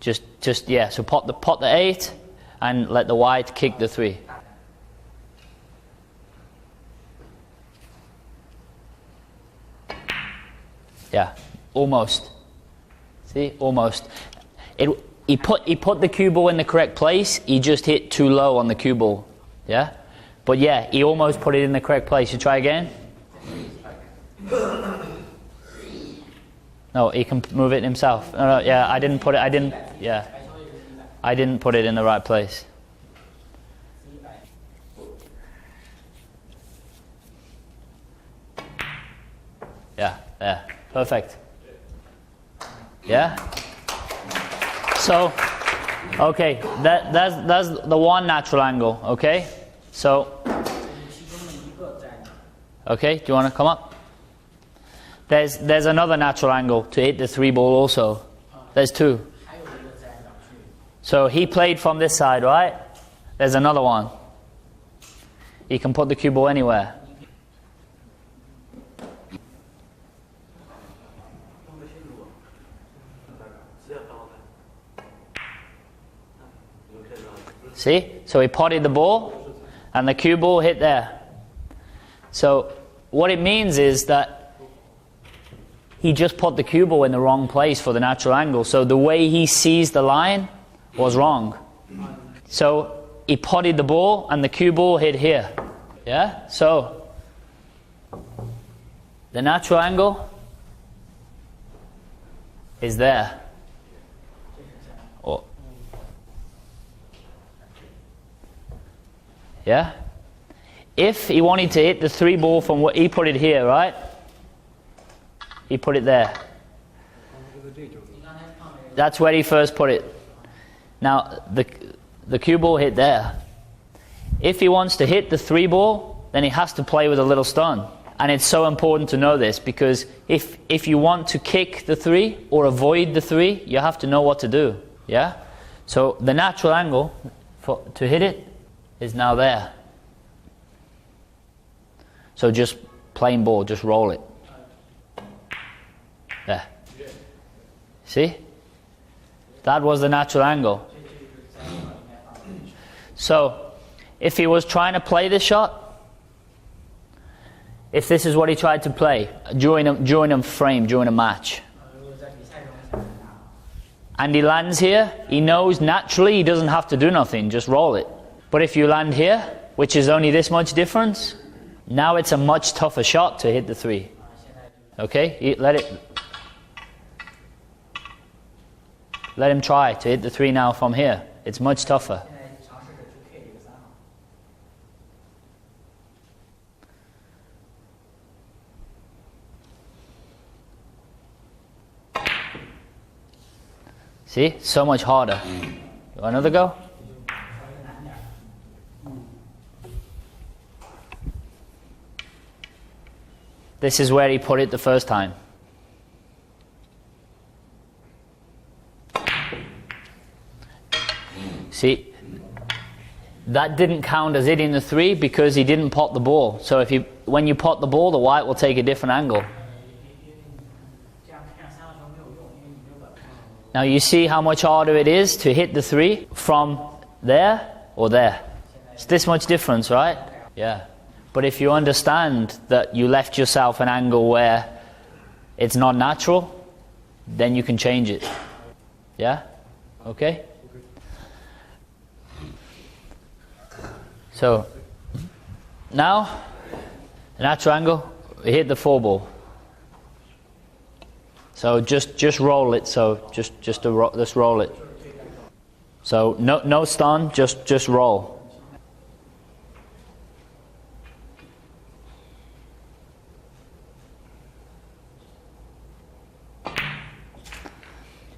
Just yeah. So pot the 8 and let the white kick the 3. Yeah, almost. See, almost. He put the cue ball in the correct place. He just hit too low on the cue ball. Yeah, but yeah, he almost put it in the correct place. You try again. No, he can move it himself. No, yeah, I didn't put it. I didn't put it in the right place. Yeah, perfect. Yeah. So, okay, that's the one natural angle. Okay, so, okay, do you want to come up? There's another natural angle to hit the 3 ball also. There's 2. So he played from this side, right? There's another one. He can put the cue ball anywhere. See? So he potted the ball and the cue ball hit there. So what it means is that he just put the cue ball in the wrong place for the natural angle. So the way he sees the line was wrong. So he potted the ball and the cue ball hit here. Yeah? So the natural angle is there. Yeah? If he wanted to hit the 3 ball from what he put it here, right? He put it there. That's where he first put it. Now, the cue ball hit there. If he wants to hit the 3 ball, then he has to play with a little stun. And it's so important to know this, because if you want to kick the 3 or avoid the 3, you have to know what to do. Yeah? So the natural angle to hit it is now there. So just plain ball, just roll it. There. See? That was the natural angle. So if he was trying to play this shot, if this is what he tried to play during a match, and he lands here, he knows naturally he doesn't have to do nothing, just roll it. But if you land here, which is only this much difference, now it's a much tougher shot to hit the 3. Okay, let him try to hit the 3 now from here. It's much tougher. See, so much harder. You want another go? This is where he put it the first time. See, that didn't count as hitting the 3 because he didn't pot the ball. So when you pot the ball, the white will take a different angle. Now you see how much harder it is to hit the 3 from there or there. It's this much difference, right? Yeah. But if you understand that you left yourself an angle where it's not natural, then you can change it. Yeah? Okay? So, now, the natural angle, we hit the 4 ball. So just roll it. So just roll it. So no stun, just roll.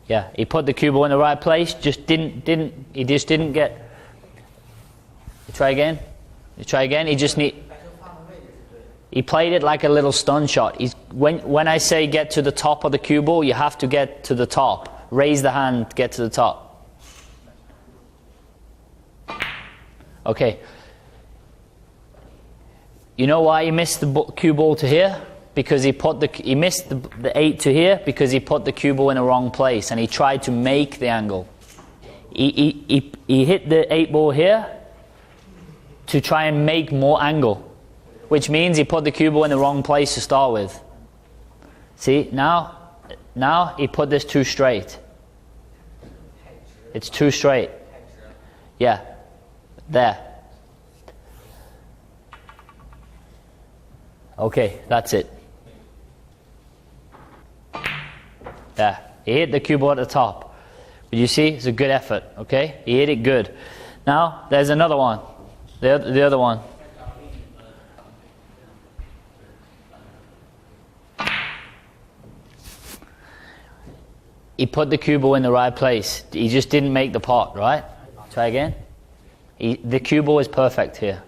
Yeah, he put the cue ball in the right place. He just didn't get. You try again. He played it like a little stun shot. When I say get to the top of the cue ball, you have to get to the top. Raise the hand, get to the top. Okay. You know why he missed the cue ball to here? Because he missed the 8 to here because he put the cue ball in the wrong place and he tried to make the angle. He hit the 8 ball here to try and make more angle, which means he put the cue ball in the wrong place to start with. See, now he put this too straight. It's too straight. Yeah, there. Okay, that's it. There. He hit the cue ball at the top. But you see, it's a good effort, okay? He hit it good. Now, there's another one. The other one. He put the cue ball in the right place. He just didn't make the pot, right? Try again. The cue ball is perfect here.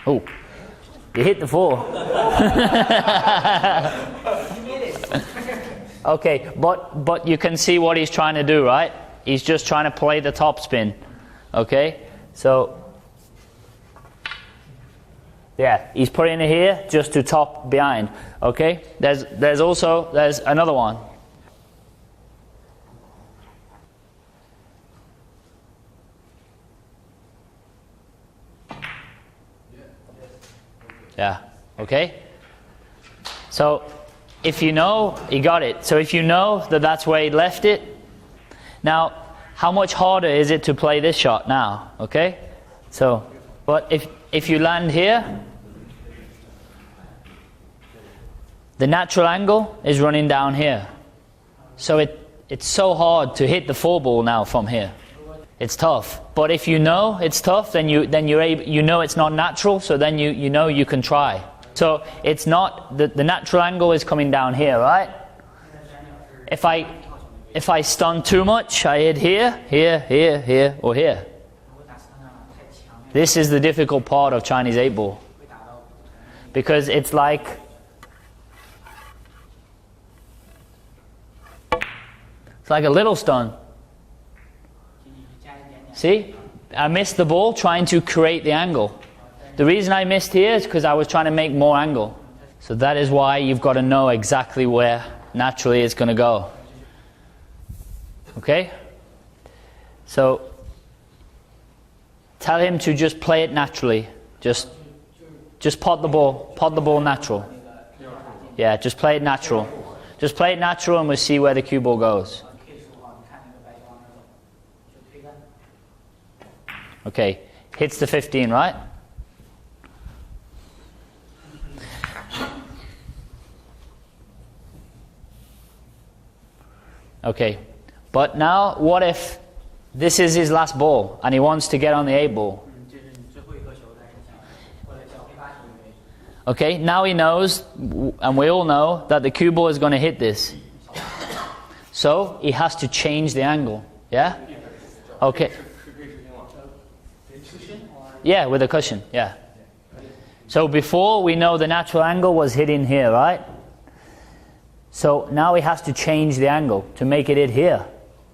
Oh, you hit the 4. Okay, but you can see what he's trying to do, right? He's just trying to play the top spin. Okay, so yeah, he's putting it here just to top behind. Okay, there's another one. Yeah, okay. So if you know, he got it. So if you know that that's where he left it, now how much harder is it to play this shot now? Okay, so but if you land here, the natural angle is running down here. So it's so hard to hit the 4 ball now from here. It's tough. But if you know it's tough, then you're able, you know it's not natural, so then you know you can try. So it's not the natural angle is coming down here, right? If I stun too much, I hit here, or here. This is the difficult part of Chinese 8 ball. Because it's like a little stun. See? I missed the ball trying to create the angle. The reason I missed here is because I was trying to make more angle. So that is why you've got to know exactly where naturally it's going to go. Okay? So tell him to just play it naturally. Just pot the ball natural. Yeah, just play it natural. Just play it natural and we'll see where the cue ball goes. Okay, hits the 15, right? Okay, but now what if this is his last ball and he wants to get on the 8 ball? Okay, now he knows, and we all know, that the cue ball is going to hit this. So he has to change the angle. Yeah? Okay. Yeah, with a cushion, yeah. So before, we know the natural angle was hitting here, right? So now he has to change the angle to make it hit here.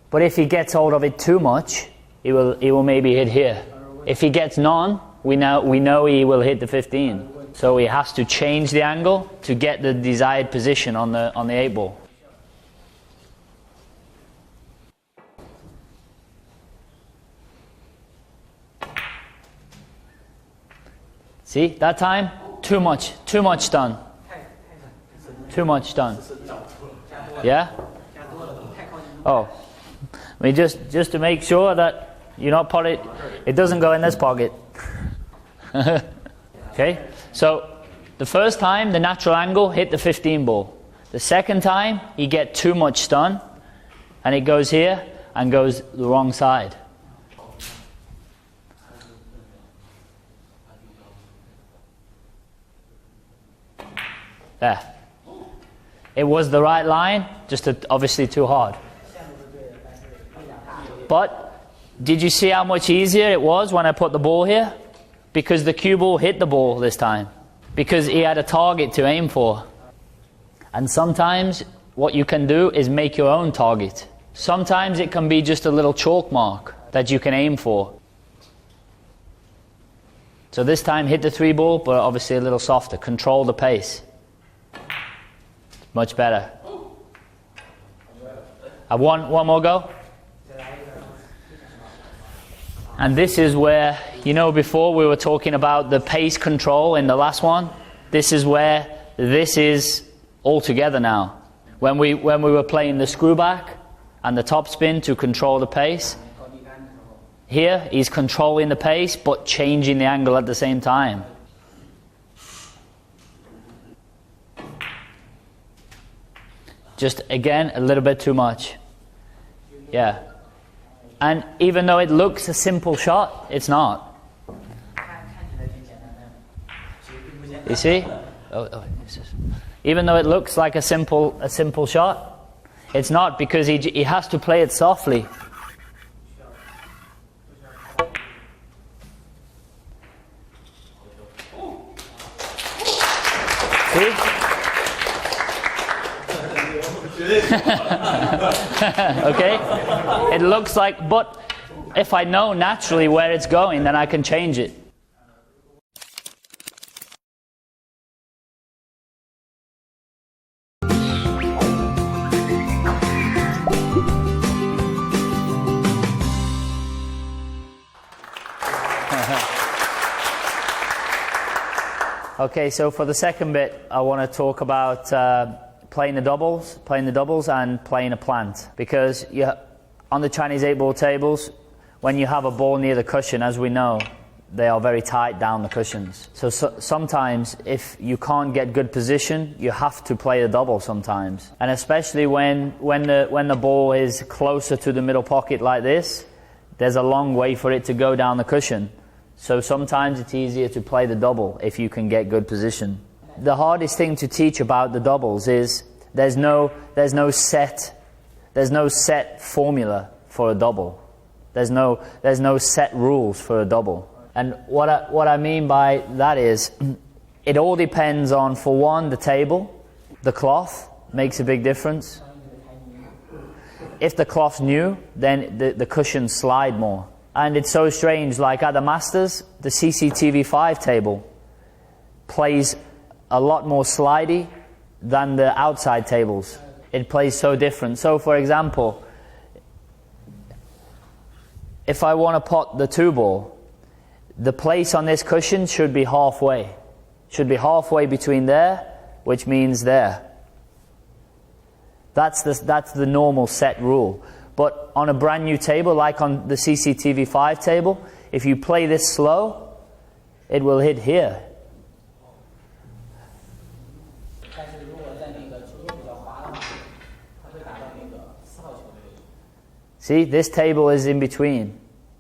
But if he gets hold of it too much, he will maybe hit here. If he gets none, we know he will hit the 15. So he has to change the angle to get the desired position on the 8 ball. See, that time, too much done. Too much done. Yeah? Oh, I mean, just to make sure that you're not put it doesn't go in this pocket. Okay? So, the first time, the natural angle hit the 15 ball. The second time, he get too much stun, and it goes here, and goes the wrong side. There. It was the right line, just obviously too hard. But, did you see how much easier it was when I put the ball here? Because the cue ball hit the ball this time. Because he had a target to aim for. And sometimes what you can do is make your own target. Sometimes it can be just a little chalk mark that you can aim for. So this time hit the 3 ball, but obviously a little softer. Control the pace. Much better. One more go. And this is where, before we were talking about the pace control in the last one. This is where this is all together now. When we were playing the screw back and the top spin to control the pace, here he's controlling the pace but changing the angle at the same time. Just again a little bit too much. Yeah. And even though it looks a simple shot, it's not. You see? Even though it looks like a simple shot, it's not, because he has to play it softly. See? Okay? It looks like, but if I know naturally where it's going, then I can change it. Okay, so for the second bit, I want to talk about playing the doubles and playing a plant. Because on the Chinese 8-ball tables, when you have a ball near the cushion, as we know, they are very tight down the cushions. So sometimes, if you can't get good position, you have to play the double sometimes. And especially when the ball is closer to the middle pocket like this, there's a long way for it to go down the cushion. So sometimes it's easier to play the double if you can get good position. The hardest thing to teach about the doubles is there's no set formula for a double. There's no set rules for a double. And what I mean by that is, it all depends on, for one, the table. The cloth makes a big difference. If the cloth's new, then the cushions slide more. And it's so strange, like at the Masters, the CCTV 5 table plays a lot more slidey than the outside tables. It plays so different. So for example, if I want to pot the 2-ball, the place on this cushion should be halfway. Should be halfway between there, which means there. That's the normal set rule. But on a brand new table, like on the CCTV 5 table, if you play this slow, it will hit here. See, this table is in between.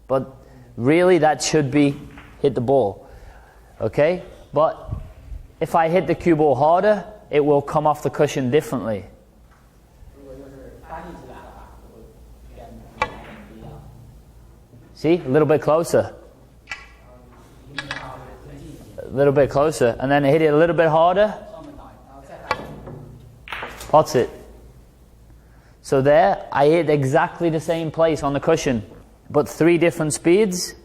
But really that should be hit the ball. Okay? But if I hit the cue ball harder, it will come off the cushion differently. See? A little bit closer. A little bit closer. And then hit it a little bit harder. Potts it. So there, I hit exactly the same place on the cushion. But 3 different speeds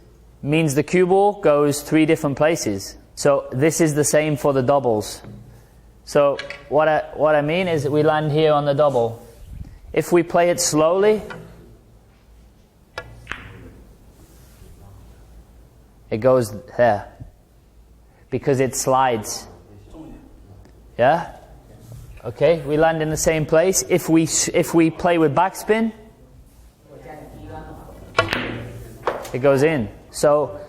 means the cue ball goes 3 different places. So this is the same for the doubles. So what I mean is that we land here on the double. If we play it slowly, it goes there. Because it slides. Yeah? Okay, we land in the same place. If we play with backspin, it goes in. So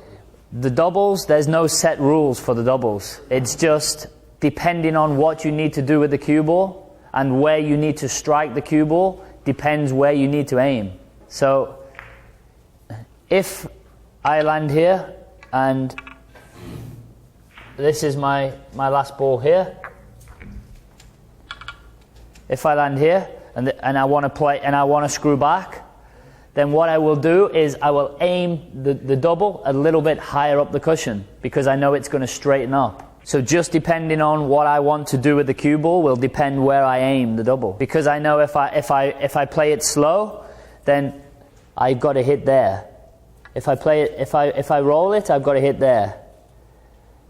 the doubles, there's no set rules for the doubles. It's just depending on what you need to do with the cue ball and where you need to strike the cue ball depends where you need to aim. So if I land here and this is my last ball here, if I land here and I want to play and I want to screw back, then what I will do is I will aim the double a little bit higher up the cushion because I know it's going to straighten up. So just depending on what I want to do with the cue ball will depend where I aim the double. Because I know if I play it slow, then I've got to hit there. If I roll it, I've got to hit there.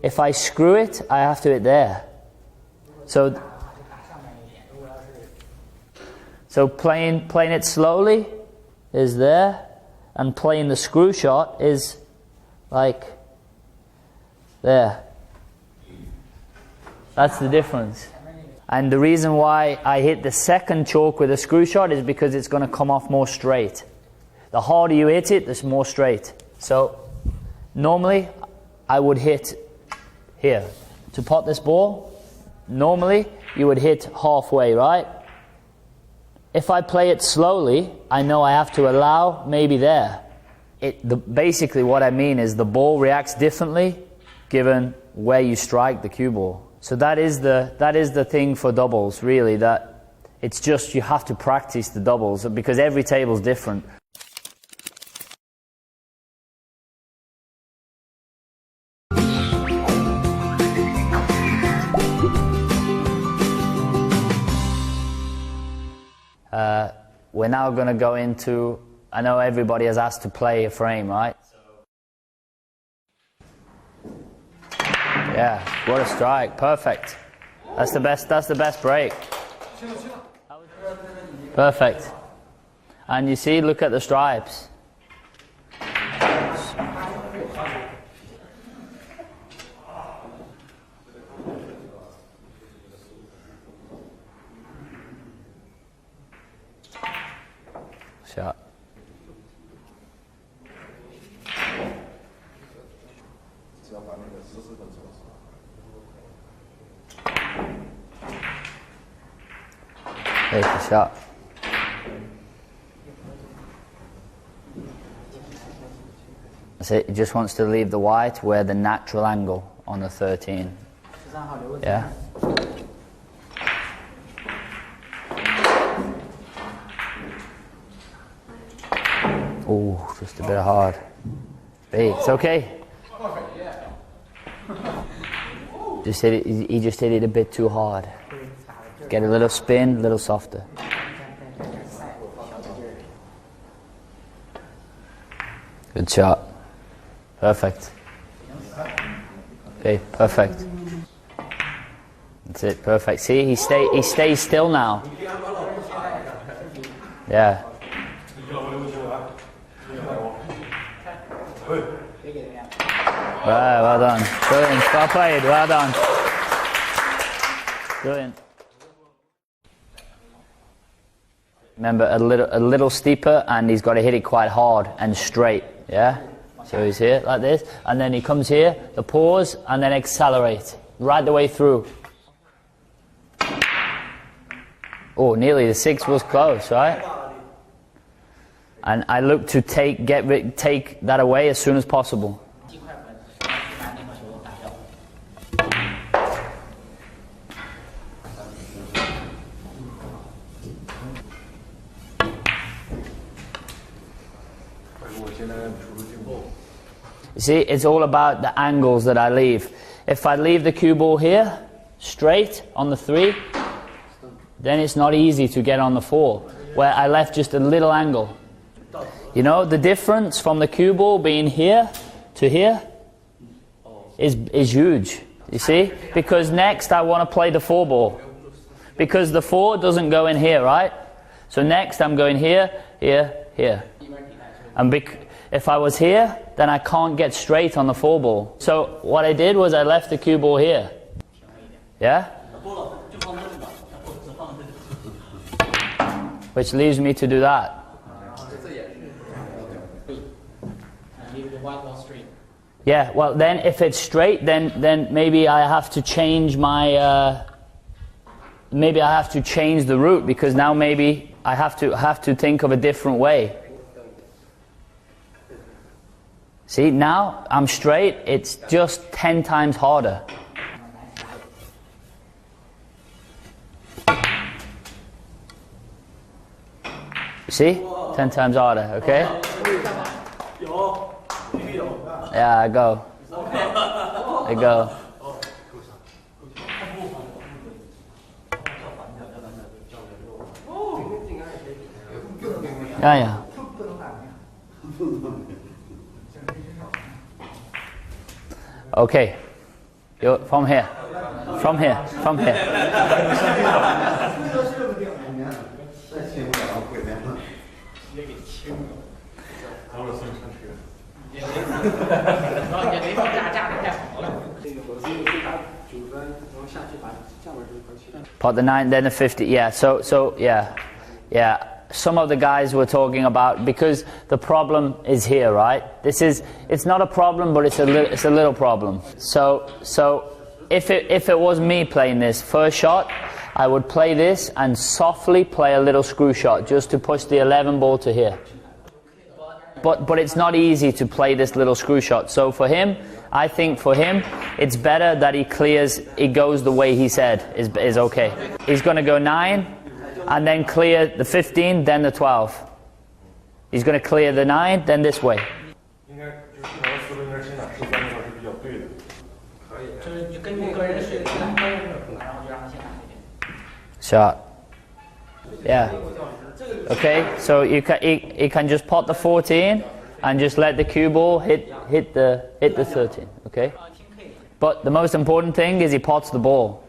If I screw it, I have to hit there. So playing it slowly is there, and playing the screw shot is like there. That's the difference. And the reason why I hit the second chalk with a screw shot is because it's going to come off more straight. The harder you hit it, the more straight. So normally I would hit here. To pot this ball, normally you would hit halfway, right? If I play it slowly, I know I have to allow maybe there. Basically what I mean is the ball reacts differently given where you strike the cue ball. So that is the thing for doubles, really, that it's just you have to practice the doubles because every table is different. We're now going to go into, I know everybody has asked to play a frame, right? Yeah, what a strike, perfect. That's the best break. Perfect. And you see, look at the stripes. Shot. There's the shot. So it just wants to leave the white where the natural angle on the 13. Yeah. Oh, just a bit hard. Hey, it's okay. Just hit it, he just hit it a bit too hard. Get a little spin, a little softer. Good shot. Perfect. Okay, perfect. That's it, perfect. See, he stays still now. Yeah. Right, well done. Brilliant. Well played. Well done. Brilliant. Remember, a little steeper, and he's got to hit it quite hard and straight. Yeah. So he's here like this, and then he comes here, the pause, and then accelerate right the way through. Oh, nearly the 6 was close, right? And I look to take that away as soon as possible. You see, it's all about the angles that I leave. If I leave the cue ball here, straight on the 3, then it's not easy to get on the 4, where I left just a little angle. You know, the difference from the cue ball being here to here is huge, you see? Because next I want to play the 4 ball. Because the 4 doesn't go in here, right? So next I'm going here, here, here. And if I was here, then I can't get straight on the 4 ball. So what I did was I left the cue ball here. Yeah? Which leaves me to do that. Yeah, well then if it's straight, then maybe I have to change my... maybe I have to change the route, because now maybe I have to think of a different way. See, now I'm straight, it's just 10 times harder. See? 10 times harder, okay? Yeah, I go. I go. Yeah, yeah. Okay. From here. From here. From here. Pot the 9, then the 50. Yeah. So yeah. Some of the guys were talking about, because the problem is here, right? It's not a problem, but it's a little problem. So if it was me playing this first shot, I would play this and softly play a little screw shot just to push the 11 ball to here. But it's not easy to play this little screw shot. So for him, I think for him, it's better that he goes the way he said is okay. He's going to go 9. And then clear the 15, then the 12. He's going to clear the 9, then this way. Shot. Yeah. Okay, so you can just pot the 14 and just let the cue ball hit the 13. Okay. But the most important thing is he pots the ball.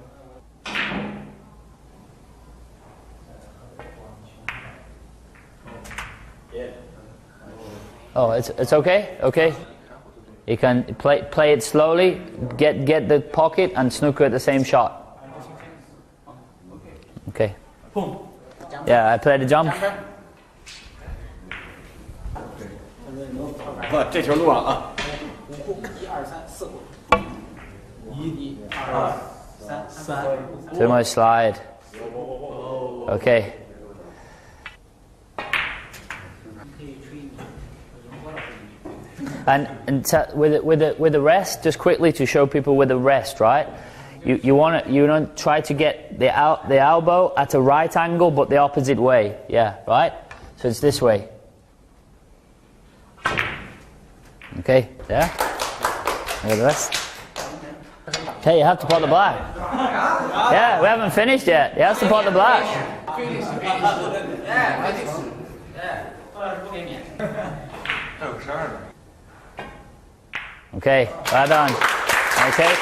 Oh, it's okay? Okay. You can play it slowly, get the pocket and snooker at the same shot. Okay. Yeah, I played the jump. Too much slide. Okay. And with the rest, just quickly to show people with the rest, right? You want to try to get the elbow at a right angle, but the opposite way. Yeah, right. So it's this way. Okay, there. Look at the rest. Hey, you have to pot the black. Yeah, we haven't finished yet. You have to pot the black. Okay, well done. Okay,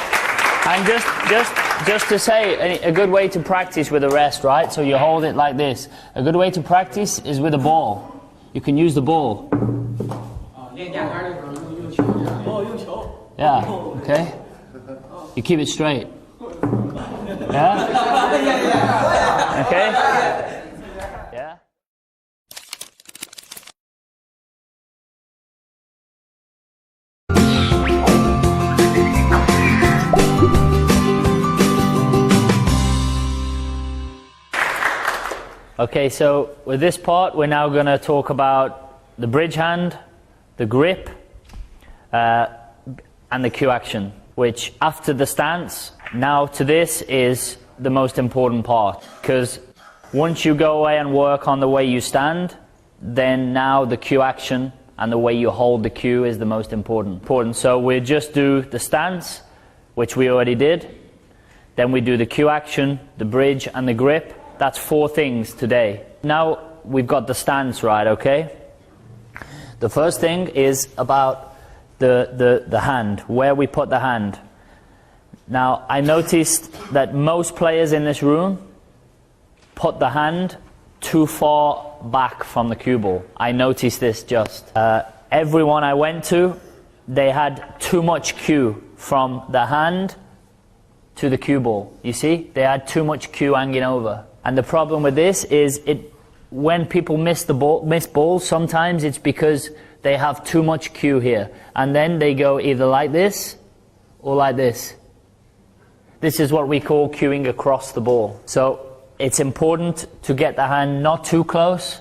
and just to say, a good way to practice with the rest, right? So you hold it like this. A good way to practice is with a ball. You can use the ball. Yeah. Okay. You keep it straight. Yeah. Okay. Yeah. Okay, so with this part, we're now going to talk about the bridge hand, the grip, and the cue action, which after the stance, now to this is the most important part. Because once you go away and work on the way you stand, then now the cue action and the way you hold the cue is the most important. So we just do the stance, which we already did. Then we do the cue action, the bridge, and the grip. That's 4 things today. Now we've got the stance right, okay? The first thing is about the hand, where we put the hand. Now, I noticed that most players in this room put the hand too far back from the cue ball. I noticed this just. Everyone I went to, they had too much cue from the hand to the cue ball. You see? They had too much cue hanging over. And the problem with this is when people miss balls, sometimes it's because they have too much cue here. And then they go either like this or like this. This is what we call cueing across the ball. So it's important to get the hand not too close,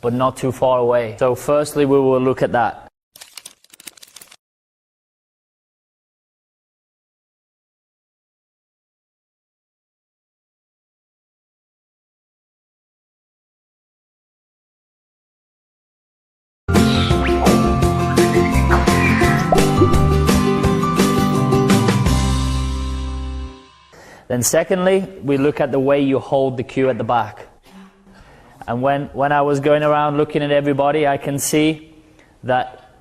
but not too far away. So firstly, we will look at that. Then secondly, we look at the way you hold the cue at the back. And when I was going around looking at everybody, I can see that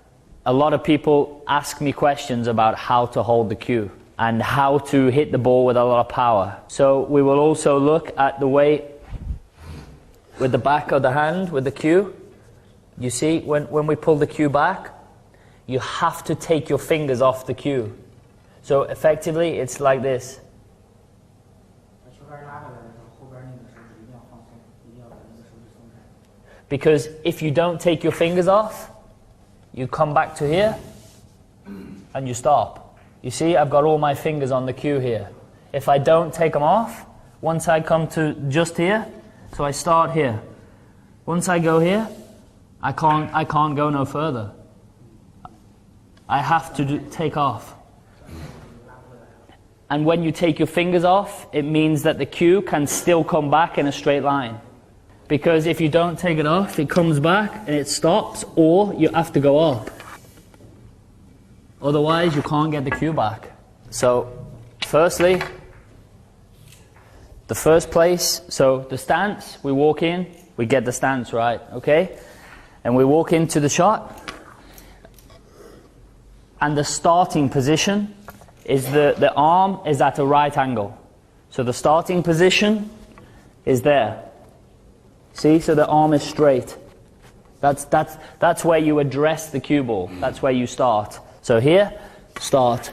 a lot of people ask me questions about how to hold the cue and how to hit the ball with a lot of power. So we will also look at the way with the back of the hand, with the cue. You see, when we pull the cue back, you have to take your fingers off the cue. So effectively, it's like this. Because if you don't take your fingers off, you come back to here and you stop. You see, I've got all my fingers on the cue here. If I don't take them off, once I come to just here, so I start here. Once I go here, I can't go no further. I have to take off. And when you take your fingers off, it means that the cue can still come back in a straight line. Because if you don't take it off, it comes back and it stops, or you have to go up. Otherwise, you can't get the cue back. So, firstly, the first place, so the stance, we walk in, we get the stance right, okay? And we walk into the shot, and the starting position is the arm is at a right angle. So the starting position is there. See, so the arm is straight. That's where you address the cue ball. That's where you start. So here, start.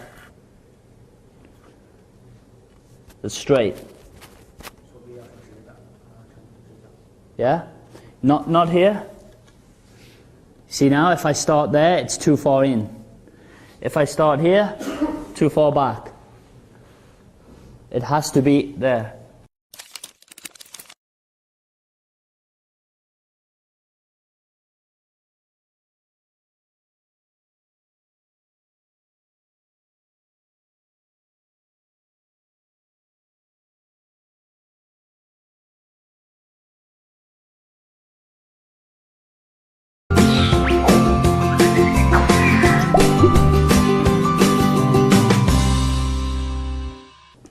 It's straight. Yeah? Not here. See now, if I start there, it's too far in. If I start here, too far back. It has to be there.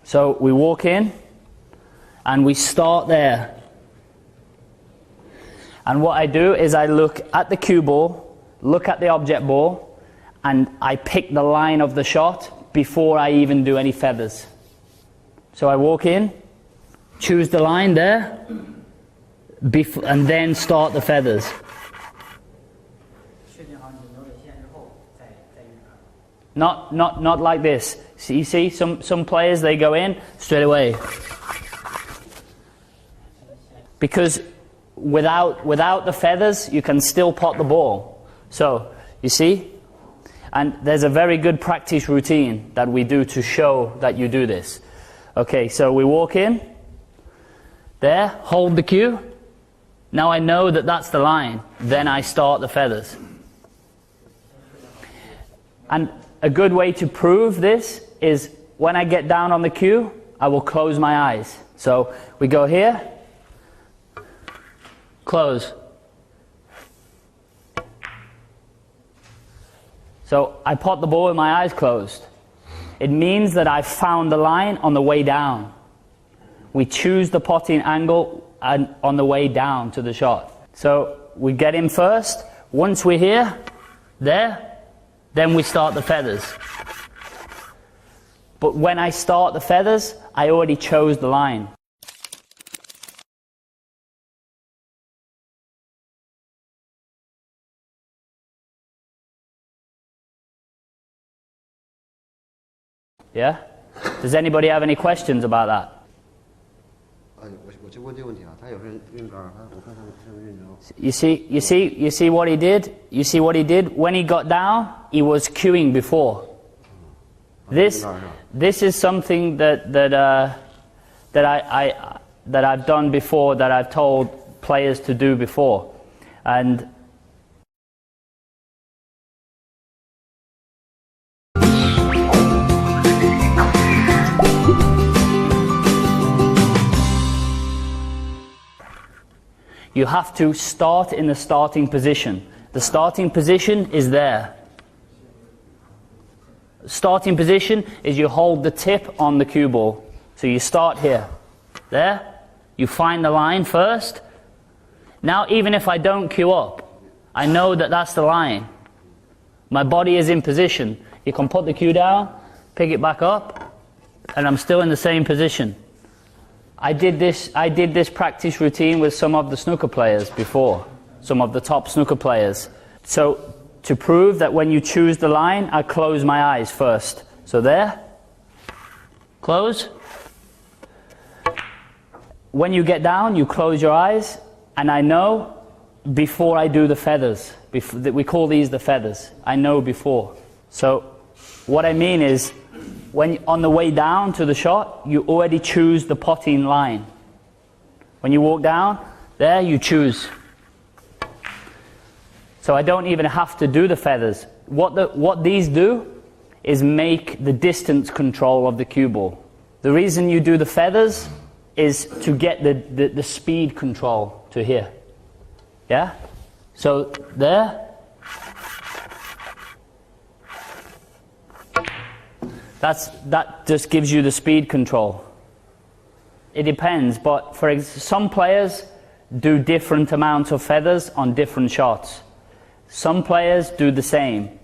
So we walk in and we start there. And what I do is I look at the cue ball, look at the object ball, and I pick the line of the shot before I even do any feathers. So I walk in, choose the line there, and then start the feathers. Not like this. So you see, some players, they go in straight away. Because without the feathers, you can still pot the ball. So, you see? And there's a very good practice routine that we do to show that you do this. Okay, so we walk in, there, hold the cue, Now I know that that's the line. Then I start the feathers. And a good way to prove this is when I get down on the cue, I will close my eyes. So we go here, close. So I pot the ball with my eyes closed. It means that I've found the line on the way down. We choose the potting angle on the way down to the shot. So we get in first. Once we're here, there, then we start the feathers. But when I start the feathers, I already chose the line. Yeah? Does anybody have any questions about that? You see what he did? You see what he did? When he got down, he was cueing before. This is something that I've done before, that I've told players to do before, and you have to start in the starting position. The starting position is there. Starting position is you hold the tip on the cue ball. So you start here. There. You find the line first. Now even if I don't cue up, I know that that's the line. My body is in position. You can put the cue down, pick it back up, and I'm still in the same position. I did this practice routine with some of the snooker players before, some of the top snooker players. So to prove that when you choose the line, I close my eyes first. So there, close. When you get down, you close your eyes, and I know before I do the feathers. We call these the feathers. I know before. So what I mean is, when on the way down to the shot, you already choose the potting line. When you walk down, there you choose. So I don't even have to do the feathers. What these do is make the distance control of the cue ball. The reason you do the feathers is to get the speed control to here. Yeah? So there. That just gives you the speed control. It depends, but some players do different amounts of feathers on different shots. Some players do the same.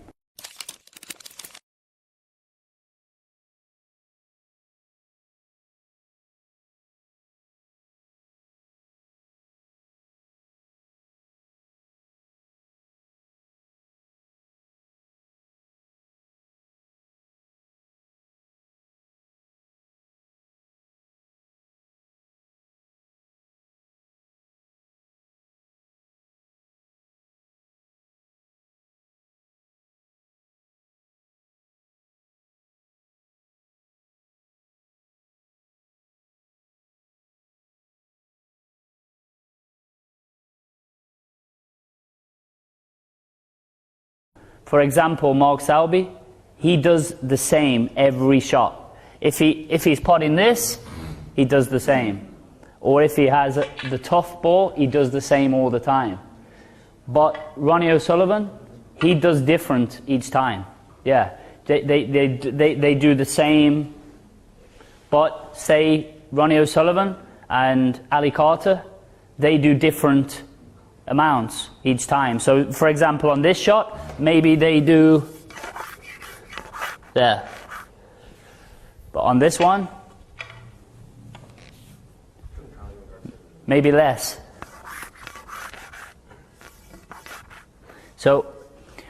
For example, Mark Selby, he does the same every shot. If he's potting this, he does the same. Or if he has the tough ball, he does the same all the time. But Ronnie O'Sullivan, he does different each time. Yeah, they do the same. But say Ronnie O'Sullivan and Ali Carter, they do different amounts each time. So for example, on this shot, maybe they do there. But on this one, maybe less. So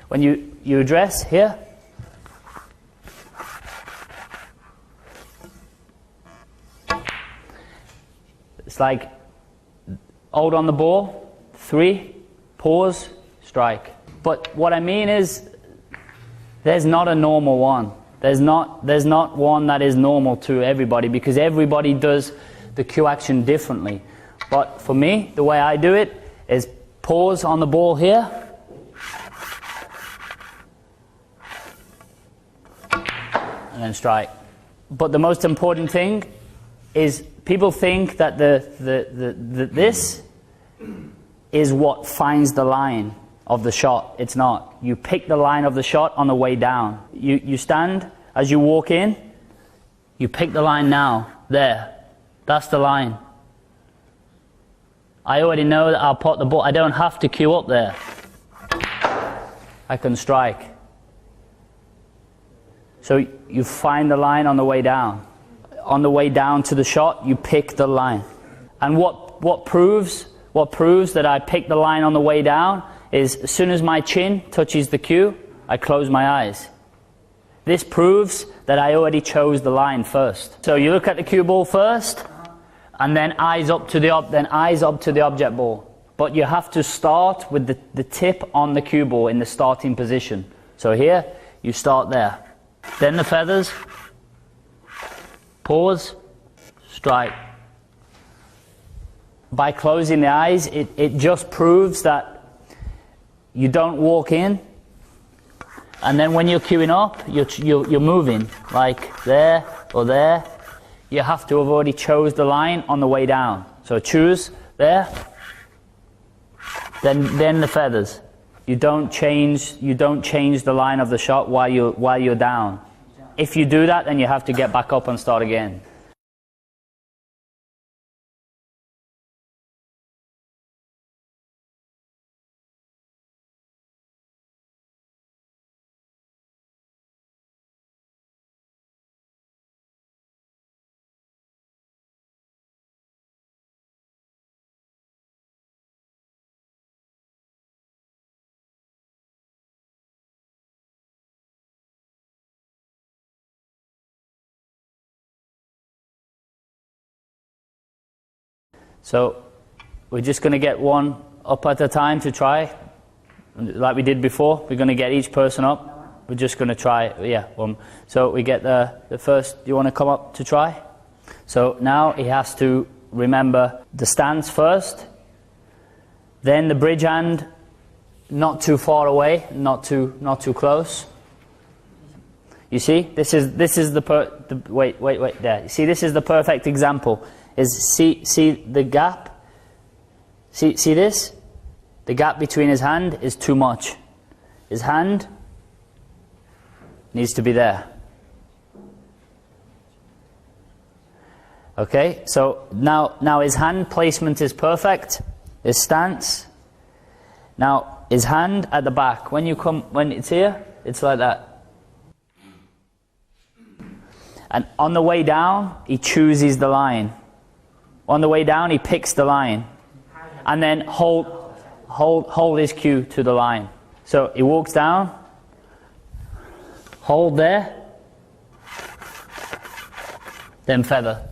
when you address here, it's like hold on the ball, 3, pause, strike. But what I mean is, there's not a normal one. There's not one that is normal to everybody, because everybody does the cue action differently. But for me, the way I do it is pause on the ball here. And then strike. But the most important thing is people think that this is what finds the line of the shot. It's not. You pick the line of the shot on the way down. You stand as you walk in, you pick the line now. There. That's the line. I already know that I'll pot the ball. I don't have to cue up there. I can strike. So you find the line on the way down. On the way down to the shot, you pick the line. And what proves that I pick the line on the way down is as soon as my chin touches the cue, I close my eyes. This proves that I already chose the line first. So you look at the cue ball first, and then eyes up to the object ball. But you have to start with the tip on the cue ball in the starting position. So here, you start there. Then the feathers, pause, strike. By closing the eyes, it just proves that you don't walk in, and then when you're queuing up, you're moving, like there or there. You have to have already chose the line on the way down. So choose there, then the feathers. You don't change the line of the shot while you're down. If you do that, then you have to get back up and start again. So we're just going to get one up at a time to try, like we did before. We're going to get each person up. We're just going to try, one. So we get the first. Do you want to come up to try? So now he has to remember the stance first, then the bridge hand, not too far away, not too close. You see, this is wait there. You see, this is the perfect example. See the gap? See this? The gap between his hand is too much. His hand needs to be there. Okay, so now his hand placement is perfect. His stance. Now his hand at the back. When it's here, it's like that. And on the way down, he chooses the line. On the way down, he picks the line, and then hold his cue to the line. So he walks down, hold there, then feather.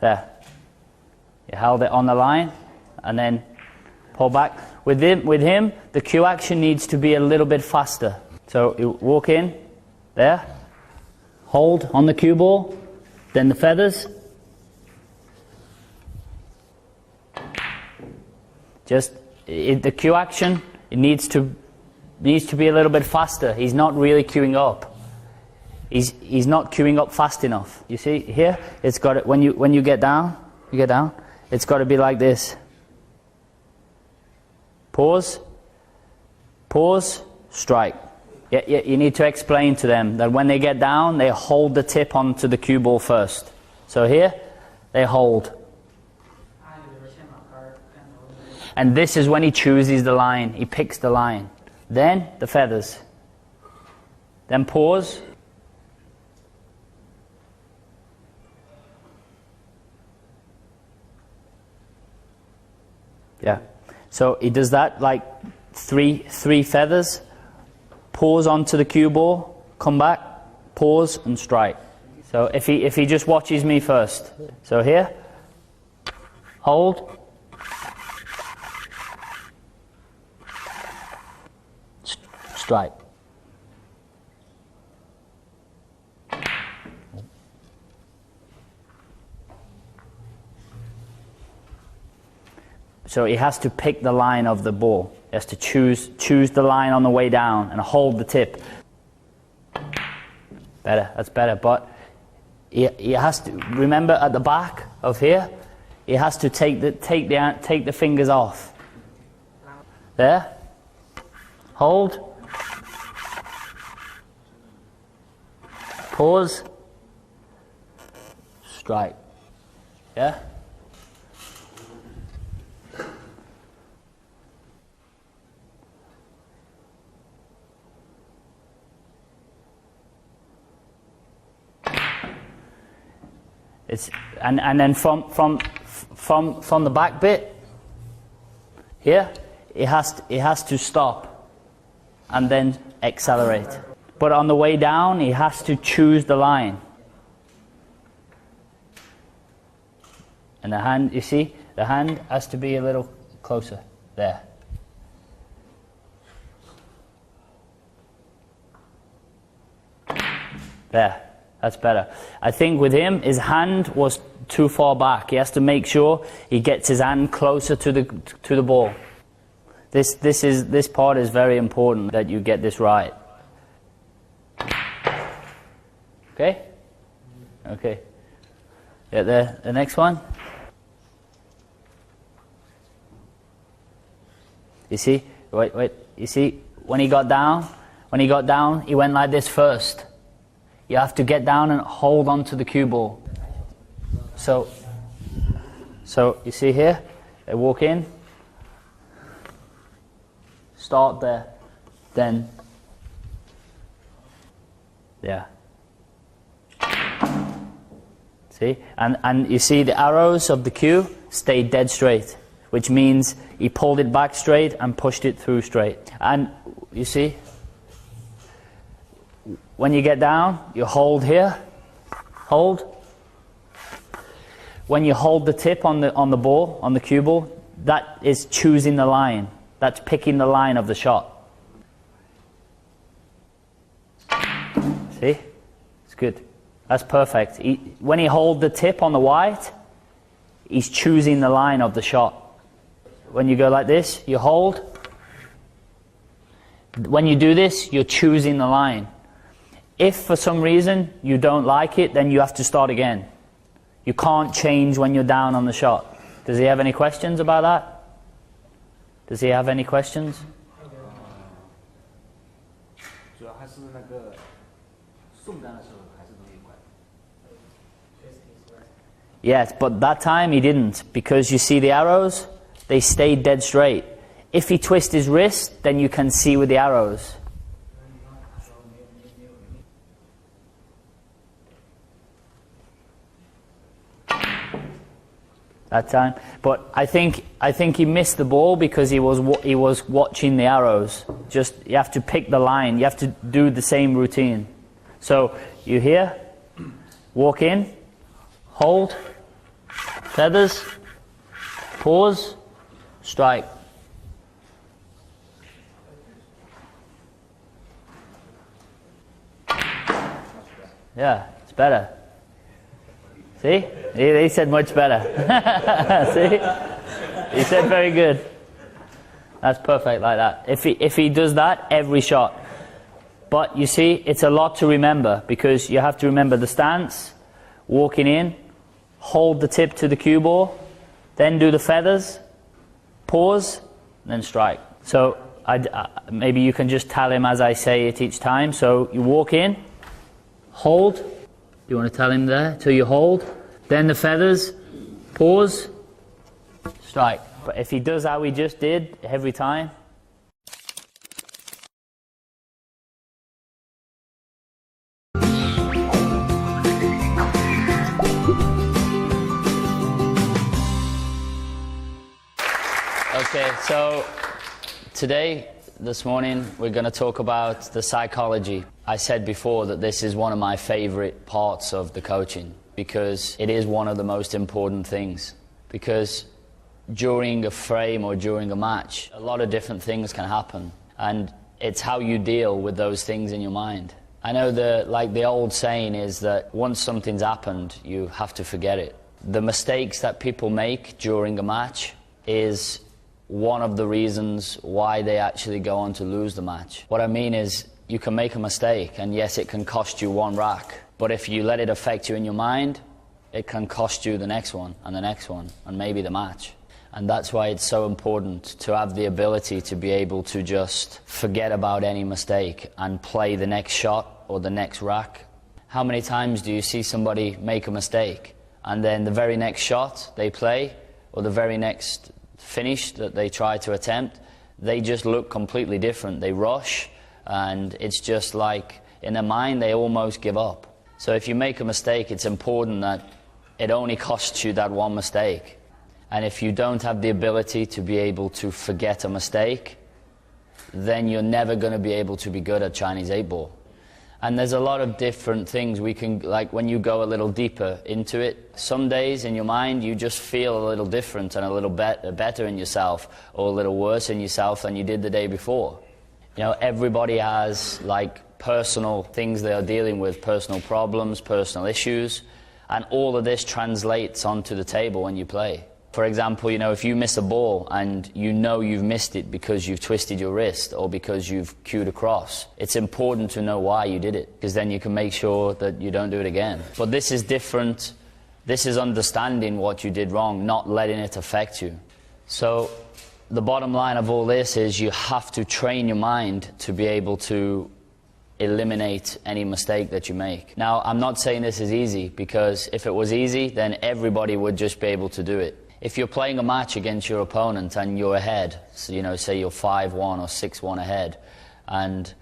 There. You held it on the line, and then pull back. With him, the cue action needs to be a little bit faster. So you walk in, there, hold on the cue ball. Then the feathers. The cue action, it needs to be a little bit faster. He's not really queuing up. He's not queuing up fast enough. You see here, it's got it. When you get down, it's got to be like this. Pause, strike. You need to explain to them that when they get down, they hold the tip onto the cue ball first. So here, they hold. And this is when he chooses the line. He picks the line. Then the feathers. Then pause. Yeah. So he does that like three feathers. Pause onto the cue ball, come back, pause and strike. So if he just watches me first. So here, hold, strike. So he has to pick the line of the ball. He has to choose the line on the way down and hold the tip. Better, that's better. But he has to remember at the back of here. He has to take the fingers off. There. Hold. Pause. Strike. Yeah? It's and then from the back bit here, it has to stop and then accelerate. But on the way down, he has to choose the line. And the hand, you see, the hand has to be a little closer. There. There. That's better. I think with him, his hand was too far back. He has to make sure he gets his hand closer to the ball. This part is very important that you get this right. Okay? Okay. Get the next one. You see? Wait. You see? When he got down, he went like this first. You have to get down and hold on to the cue ball. So you see here, they walk in, start there, then, yeah. See, and you see the arrows of the cue stay dead straight, which means he pulled it back straight and pushed it through straight. And you see, when you get down, you hold here, hold. When you hold the tip on the ball, on the cue ball, that is choosing the line. That's picking the line of the shot. See? It's good. That's perfect. When he holds the tip on the white, he's choosing the line of the shot. When you go like this, you hold. When you do this, you're choosing the line. If for some reason you don't like it, then you have to start again. You can't change when you're down on the shot. Does he have any questions about that? Does he have any questions? Yes, but that time he didn't, because you see the arrows, they stayed dead straight. If he twists his wrist, then you can see with the arrows. That time, but I think he missed the ball because he was watching the arrows. Just you have to pick the line. You have to do the same routine. So you here, walk in, hold, feathers, pause, strike. Yeah, it's better. See? He said much better. See? He said very good. That's perfect like that. If he does that, every shot. But you see, it's a lot to remember, because you have to remember the stance, walking in, hold the tip to the cue ball, then do the feathers, pause, then strike. So maybe you can just tell him as I say it each time. So you walk in, hold. You want to tell him there till you hold, then the feathers, pause, strike. But if he does how we just did every time. Okay, so this morning, we're going to talk about the psychology. I said before that this is one of my favorite parts of the coaching, because it is one of the most important things. Because during a frame or during a match, a lot of different things can happen, and it's how you deal with those things in your mind. I know the old saying is that once something's happened, you have to forget it. The mistakes that people make during a match is one of the reasons why they actually go on to lose the match. What I mean is, you can make a mistake, and yes, it can cost you one rack, but if you let it affect you in your mind, it can cost you the next one, and the next one, and maybe the match. And that's why it's so important to have the ability to be able to just forget about any mistake and play the next shot or the next rack. How many times do you see somebody make a mistake, and then the very next shot they play, or the very next finish that they try to attempt, they just look completely different. They rush, and it's just like, in their mind, they almost give up. So if you make a mistake, it's important that it only costs you that one mistake. And if you don't have the ability to be able to forget a mistake, then you're never going to be able to be good at Chinese 8-ball. And there's a lot of different things we can, like when you go a little deeper into it, some days in your mind you just feel a little different and a little better in yourself, or a little worse in yourself than you did the day before. You know, everybody has like personal things they are dealing with, personal problems, personal issues, and all of this translates onto the table when you play. For example, you know, if you miss a ball and you know you've missed it because you've twisted your wrist or because you've cued across, it's important to know why you did it, because then you can make sure that you don't do it again. But this is different. This is understanding what you did wrong, not letting it affect you. So the bottom line of all this is you have to train your mind to be able to eliminate any mistake that you make. Now, I'm not saying this is easy, because if it was easy, then everybody would just be able to do it. If you're playing a match against your opponent and you're ahead, so, you know, say you're 5-1 or 6-1 ahead, and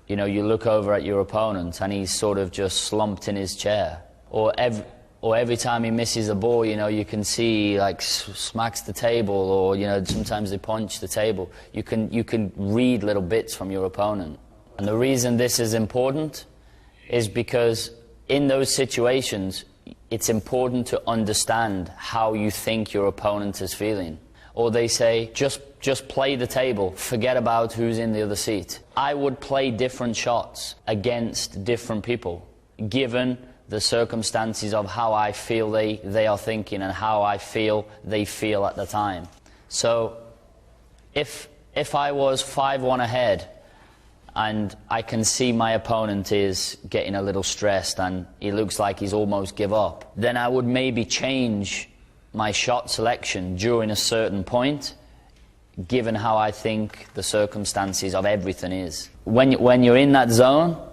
you know, you look over at your opponent and he's sort of just slumped in his chair, or every time he misses a ball, you know, you can see like smacks the table, or you know, sometimes they punch the table. You can read little bits from your opponent. And the reason this is important is because in those situations, it's important to understand how you think your opponent is feeling. Or they say, just play the table, forget about who's in the other seat. I would play different shots against different people, given the circumstances of how I feel they are thinking and how I feel they feel at the time. So if I was 5-1 ahead, and I can see my opponent is getting a little stressed and he looks like he's almost give up, then I would maybe change my shot selection during a certain point, given how I think the circumstances of everything is. When you're in that zone,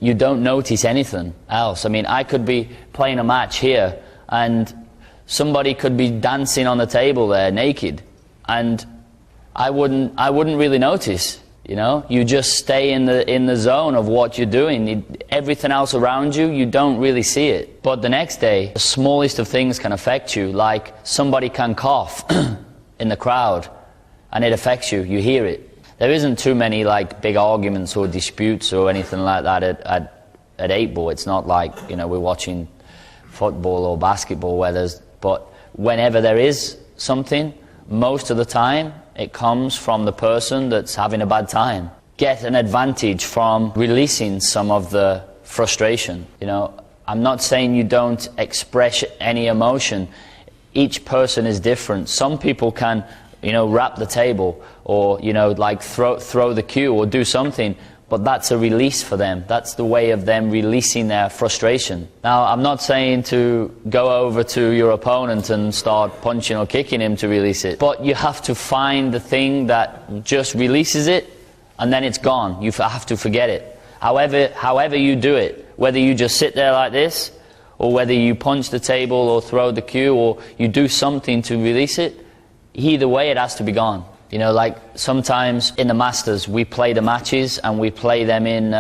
you don't notice anything else. I mean, I could be playing a match here and somebody could be dancing on the table there naked, and I wouldn't really notice. You know, you just stay in the zone of what you're doing. Everything else around you, you don't really see it. But the next day, the smallest of things can affect you. Like somebody can cough in the crowd, and it affects you. You hear it. There isn't too many like big arguments or disputes or anything like that at 8-ball. It's not like, you know, we're watching football or basketball where there's. But whenever there is something, most of the time, it comes from the person that's having a bad time. Get an advantage from releasing some of the frustration. You know, I'm not saying you don't express any emotion. Each person is different. Some people can, you know, rap the table, or, you know, like throw the cue or do something, but that's a release for them. That's the way of them releasing their frustration. Now, I'm not saying to go over to your opponent and start punching or kicking him to release it, but you have to find the thing that just releases it, and then it's gone. You have to forget it. However you do it, whether you just sit there like this, or whether you punch the table or throw the cue, or you do something to release it, either way it has to be gone. You know, like sometimes in the Masters we play the matches and we play them in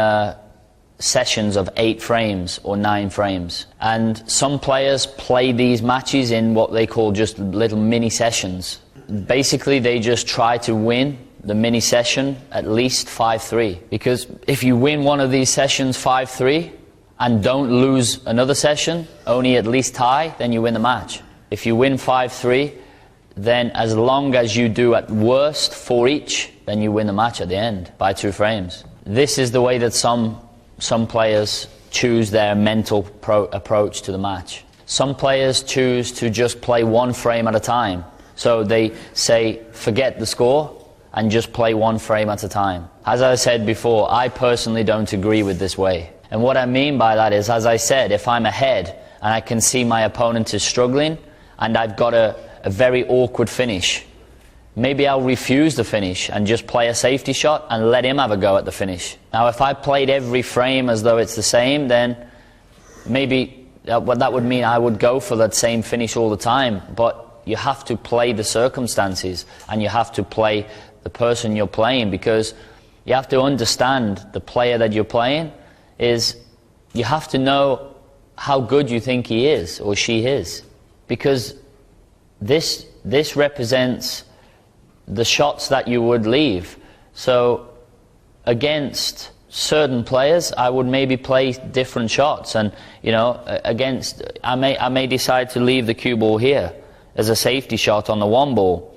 sessions of 8 frames or 9 frames. And some players play these matches in what they call just little mini sessions. Basically they just try to win the mini session at least 5-3. Because if you win one of these sessions 5-3 and don't lose another session, only at least tie, then you win the match. If you win 5-3, then as long as you do at worst 4 each, then you win the match at the end by 2 frames. This is the way that some players choose their mental approach to the match. Some players choose to just play 1 frame at a time. So they say, forget the score and just play one frame at a time. As I said before, I personally don't agree with this way. And what I mean by that is, as I said, if I'm ahead and I can see my opponent is struggling and I've got a very awkward finish, maybe I'll refuse the finish and just play a safety shot and let him have a go at the finish. Now, if I played every frame as though it's the same, then maybe that would mean I would go for that same finish all the time. But you have to play the circumstances and you have to play the person you're playing, because you have to understand the player that you're playing is, you have to know how good you think he is or she is, because this represents the shots that you would leave. So against certain players I would maybe play different shots, and against I may decide to leave the cue ball here as a safety shot on the one ball.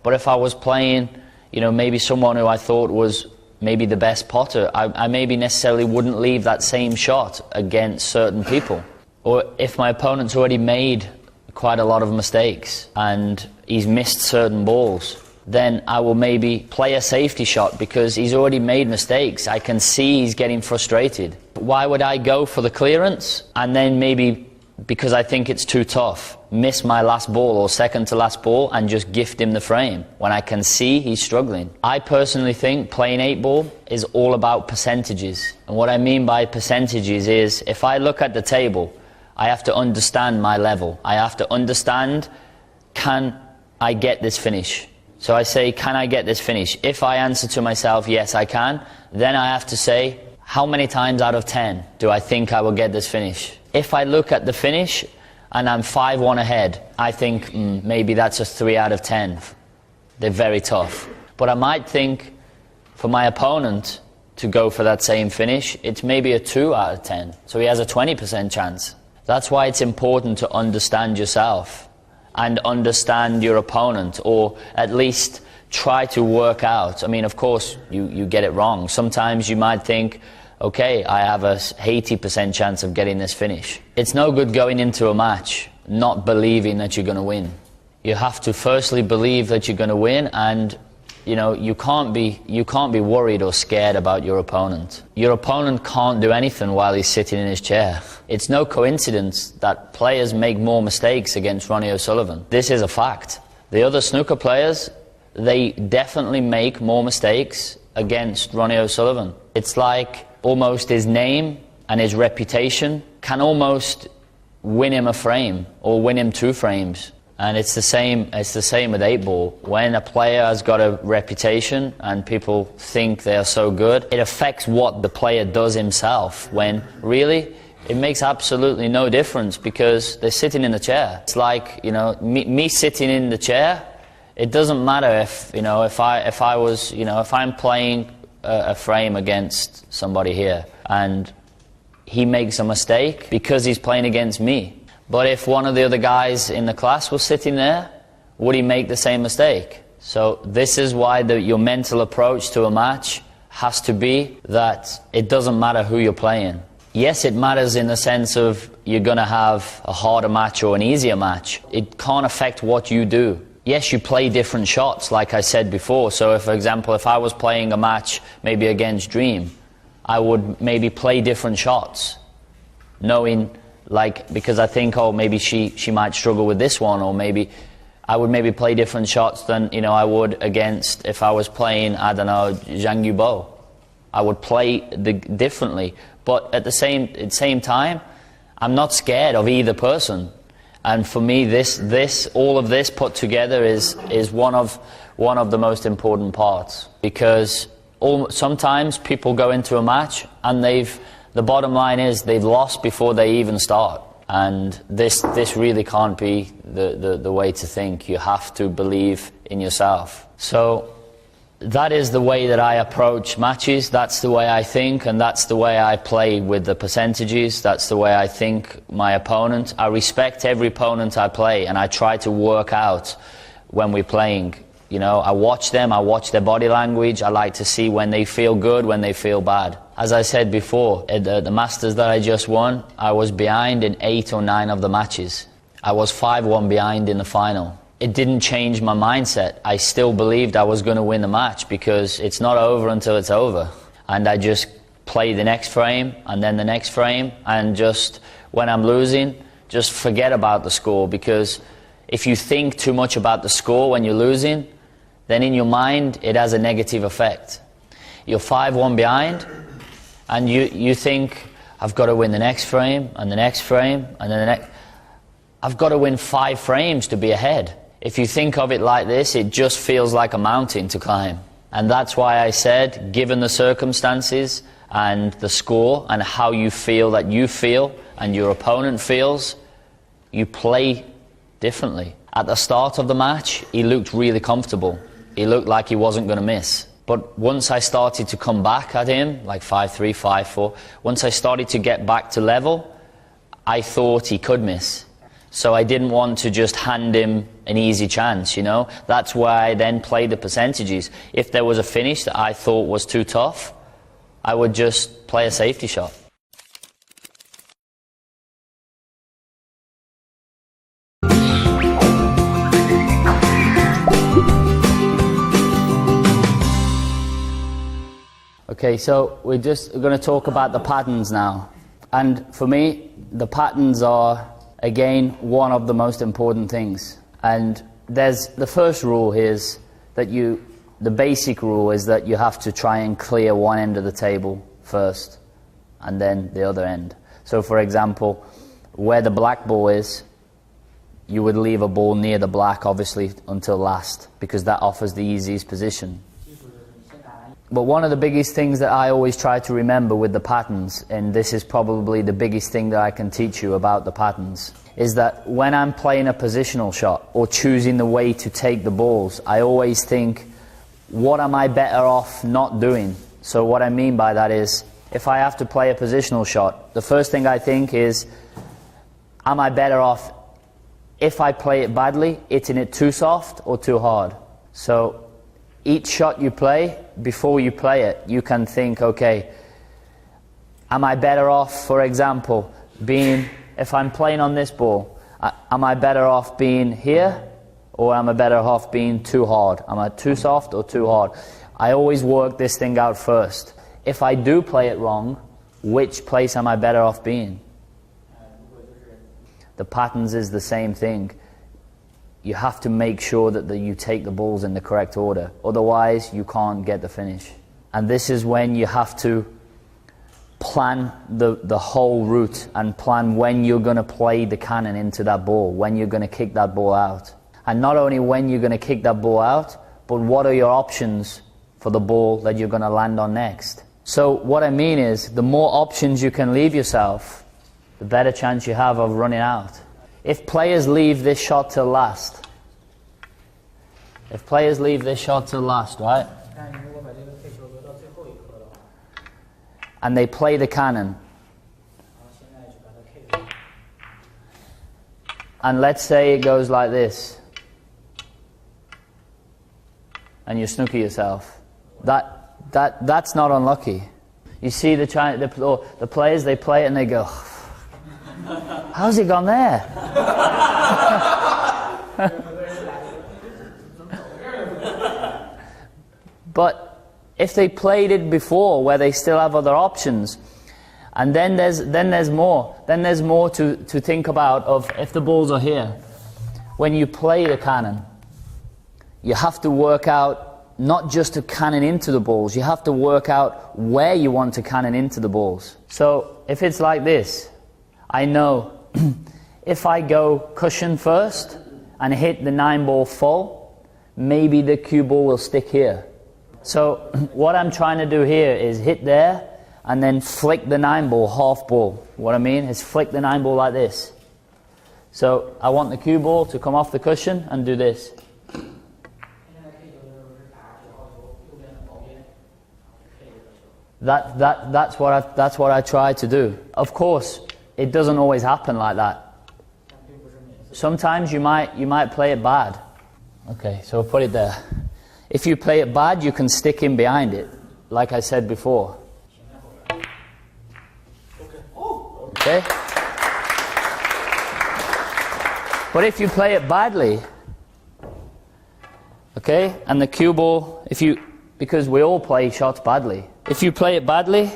But if I was playing maybe someone who I thought was maybe the best potter, I maybe necessarily wouldn't leave that same shot against certain people. Or if my opponent's already made quite a lot of mistakes and he's missed certain balls, then I will maybe play a safety shot because he's already made mistakes. I can see he's getting frustrated. Why would I go for the clearance and then maybe, because I think it's too tough, miss my last ball or second to last ball and just gift him the frame when I can see he's struggling? I personally think playing 8-ball is all about percentages. And what I mean by percentages is, if I look at the table, I have to understand my level. I have to understand, can I get this finish? So I say, can I get this finish? If I answer to myself, yes, I can, then I have to say, how many times out of 10 do I think I will get this finish? If I look at the finish and I'm 5-1 ahead, I think maybe that's a 3 out of 10. They're very tough. But I might think for my opponent to go for that same finish, it's maybe a 2 out of 10. So he has a 20% chance. That's why it's important to understand yourself and understand your opponent, or at least try to work out. I mean, of course, you get it wrong. Sometimes you might think, okay, I have a 80% chance of getting this finish. It's no good going into a match not believing that you're going to win. You have to firstly believe that you're going to win, and you can't be worried or scared about your opponent. Your opponent can't do anything while he's sitting in his chair. It's no coincidence that players make more mistakes against Ronnie O'Sullivan. This is a fact. The other snooker players, they definitely make more mistakes against Ronnie O'Sullivan. It's like almost his name and his reputation can almost win him a frame or win him 2 frames. And it's the same with 8-ball. When a player has got a reputation and people think they are so good, it affects what the player does himself, when really it makes absolutely no difference because they're sitting in the chair. It's like, me sitting in the chair, it doesn't matter if I'm playing a frame against somebody here and he makes a mistake because he's playing against me. But if one of the other guys in the class was sitting there, would he make the same mistake? So this is why your mental approach to a match has to be that it doesn't matter who you're playing. Yes, it matters in the sense of you're going to have a harder match or an easier match. It can't affect what you do. Yes, you play different shots, like I said before. So, for example, if I was playing a match maybe against Dream, I would maybe play different shots, knowing, because I think, maybe she might struggle with this one, or maybe I would maybe play different shots than I would against if I was playing, I don't know, Zhang Yubo. I would play differently, but at the same time, I'm not scared of either person. And for me, all of this put together is one of the most important parts, because sometimes people go into a match and the bottom line is they've lost before they even start. And this really can't be the way to think. You have to believe in yourself. So that is the way that I approach matches. That's the way I think, and that's the way I play with the percentages. That's the way I think my opponent. I respect every opponent I play, and I try to work out when we're playing. I watch them, I watch their body language. I like to see when they feel good, when they feel bad. As I said before, at the Masters that I just won, I was behind in 8 or 9 of the matches. I was 5-1 behind in the final. it didn't change my mindset. I still believed I was going to win the match, because it's not over until it's over. And I just play the next frame and then the next frame, and just when I'm losing, just forget about the score, because if you think too much about the score when you're losing, then in your mind it has a negative effect. You're 5-1 behind, and you think, I've got to win the next frame and the next frame and then the next. I've got to win 5 frames to be ahead. If you think of it like this, it just feels like a mountain to climb. And that's why I said, given the circumstances and the score and how you feel that you feel and your opponent feels, you play differently. At the start of the match, he looked really comfortable. He looked like he wasn't going to miss. But once I started to come back at him, like 5-3, 5-4, once I started to get back to level, I thought he could miss. So I didn't want to just hand him an easy chance, you know. That's why I then played the percentages. If there was a finish that I thought was too tough, I would just play a safety shot. Okay, so we're just going to talk about the patterns now. And for me, the patterns are, again, one of the most important things. And there's the first rule is that the basic rule is that you have to try and clear one end of the table first and then the other end. So for example, where the black ball is, you would leave a ball near the black, obviously, until last, because that offers the easiest position. But one of the biggest things that I always try to remember with the patterns, and this is probably the biggest thing that I can teach you about the patterns, is that when I'm playing a positional shot or choosing the way to take the balls, I always think, what am I better off not doing? So what I mean by that is, if I have to play a positional shot, the first thing I think is, am I better off, if I play it badly, hitting it too soft or too hard? So each shot you play, before you play it, you can think, okay, am I better off, for example, being, if I'm playing on this ball, am I better off being here, or am I better off being too hard? Am I too soft or too hard? I always work this thing out first. If I do play it wrong, which place am I better off being? The patterns is the same thing. You have to make sure that you take the balls in the correct order. Otherwise, you can't get the finish. And this is when you have to plan the whole route and plan when you're going to play the cannon into that ball, when you're going to kick that ball out. And not only when you're going to kick that ball out, but what are your options for the ball that you're going to land on next. So what I mean is, the more options you can leave yourself, the better chance you have of running out. If players leave this shot till last, right? And they play the cannon, and let's say it goes like this, and you snooker yourself, that's not unlucky. You see the players, they play it and they go, how's it gone there? But if they played it before, where they still have other options, and then there's more to think about of if the balls are here. When you play the cannon, you have to work out not just to cannon into the balls, you have to work out where you want to cannon into the balls. So if it's like this, I know if I go cushion first and hit the 9-ball full, maybe the cue ball will stick here. So what I'm trying to do here is hit there and then flick the 9-ball half ball. What I mean is flick the 9-ball like this. So I want the cue ball to come off the cushion and do this. That's what I try to do. Of course, it doesn't always happen like that. Sometimes you might play it bad. Okay, so we'll put it there. If you play it bad, you can stick in behind it, like I said before. Okay? But if you play it badly, Okay, and the cue ball, because we all play shots badly. If you play it badly,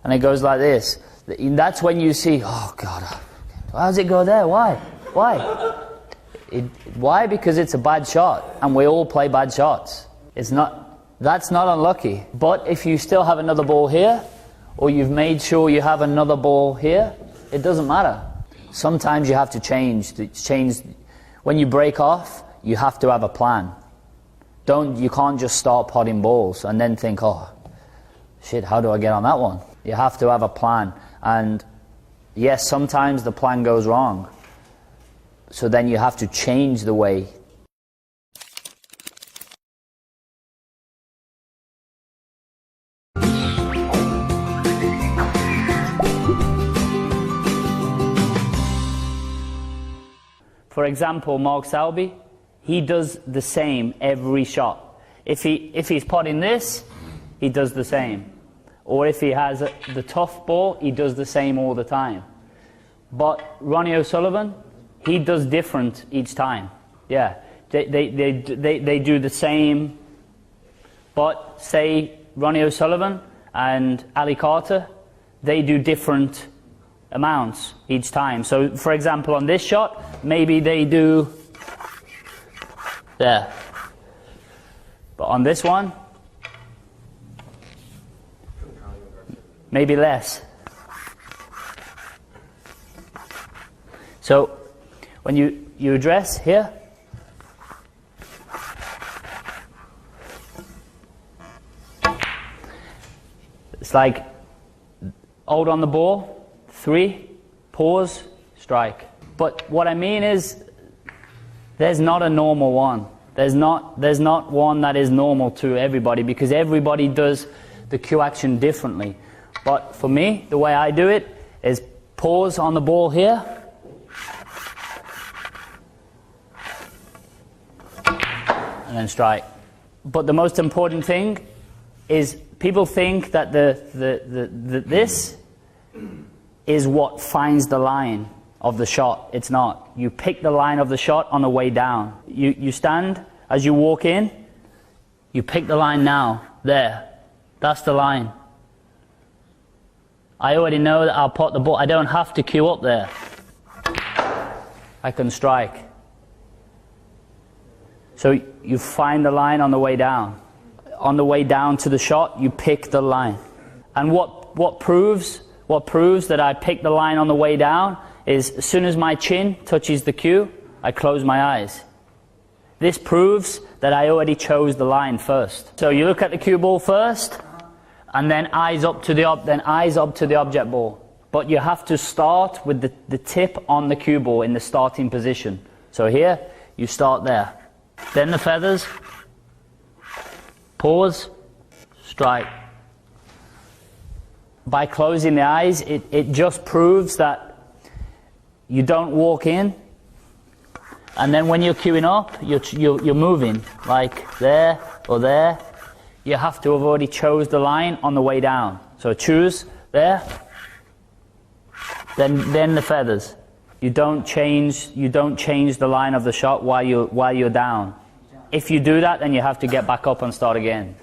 and it goes like this, that's when you see, oh God, how does it go there? Why? Why? Because it's a bad shot, and we all play bad shots. That's not unlucky. But if you still have another ball here, or you've made sure you have another ball here, it doesn't matter. Sometimes you have to change. When you break off, you have to have a plan. You can't just start potting balls and then think, oh, shit, how do I get on that one? You have to have a plan. And yes, sometimes the plan goes wrong. So then you have to change the way. For example, Mark Selby, he does the same every shot. If he's potting this, he does the same. Or if he has the tough ball, he does the same all the time. But Ronnie O'Sullivan, he does different each time. Yeah, they do the same. But say Ronnie O'Sullivan and Ali Carter, they do different amounts each time. So for example, on this shot, maybe they do there. But on this one, maybe less. So when you address here, it's like hold on the ball, 3, pause, strike. But what I mean is, there's not a normal one. There's not one that is normal to everybody, because everybody does the cue action differently. But for me, the way I do it is pause on the ball here, and then strike. But the most important thing is people think that this is what finds the line of the shot. It's not. You pick the line of the shot on the way down. You stand as you walk in, you pick the line now. There. That's the line. I already know that I'll pot the ball. I don't have to cue up there. I can strike. So you find the line on the way down. On the way down to the shot, you pick the line. And what proves that I pick the line on the way down is as soon as my chin touches the cue, I close my eyes. This proves that I already chose the line first. So you look at the cue ball first, and then eyes up to the object ball. But you have to start with the tip on the cue ball in the starting position. So here, you start there. Then the feathers, pause, strike. By closing the eyes, it just proves that you don't walk in, and then when you're queuing up, you're moving, like there or there. You have to have already chose the line on the way down. So choose there, then the feathers. You don't change the line of the shot while you're down. If you do that, then you have to get back up and start again.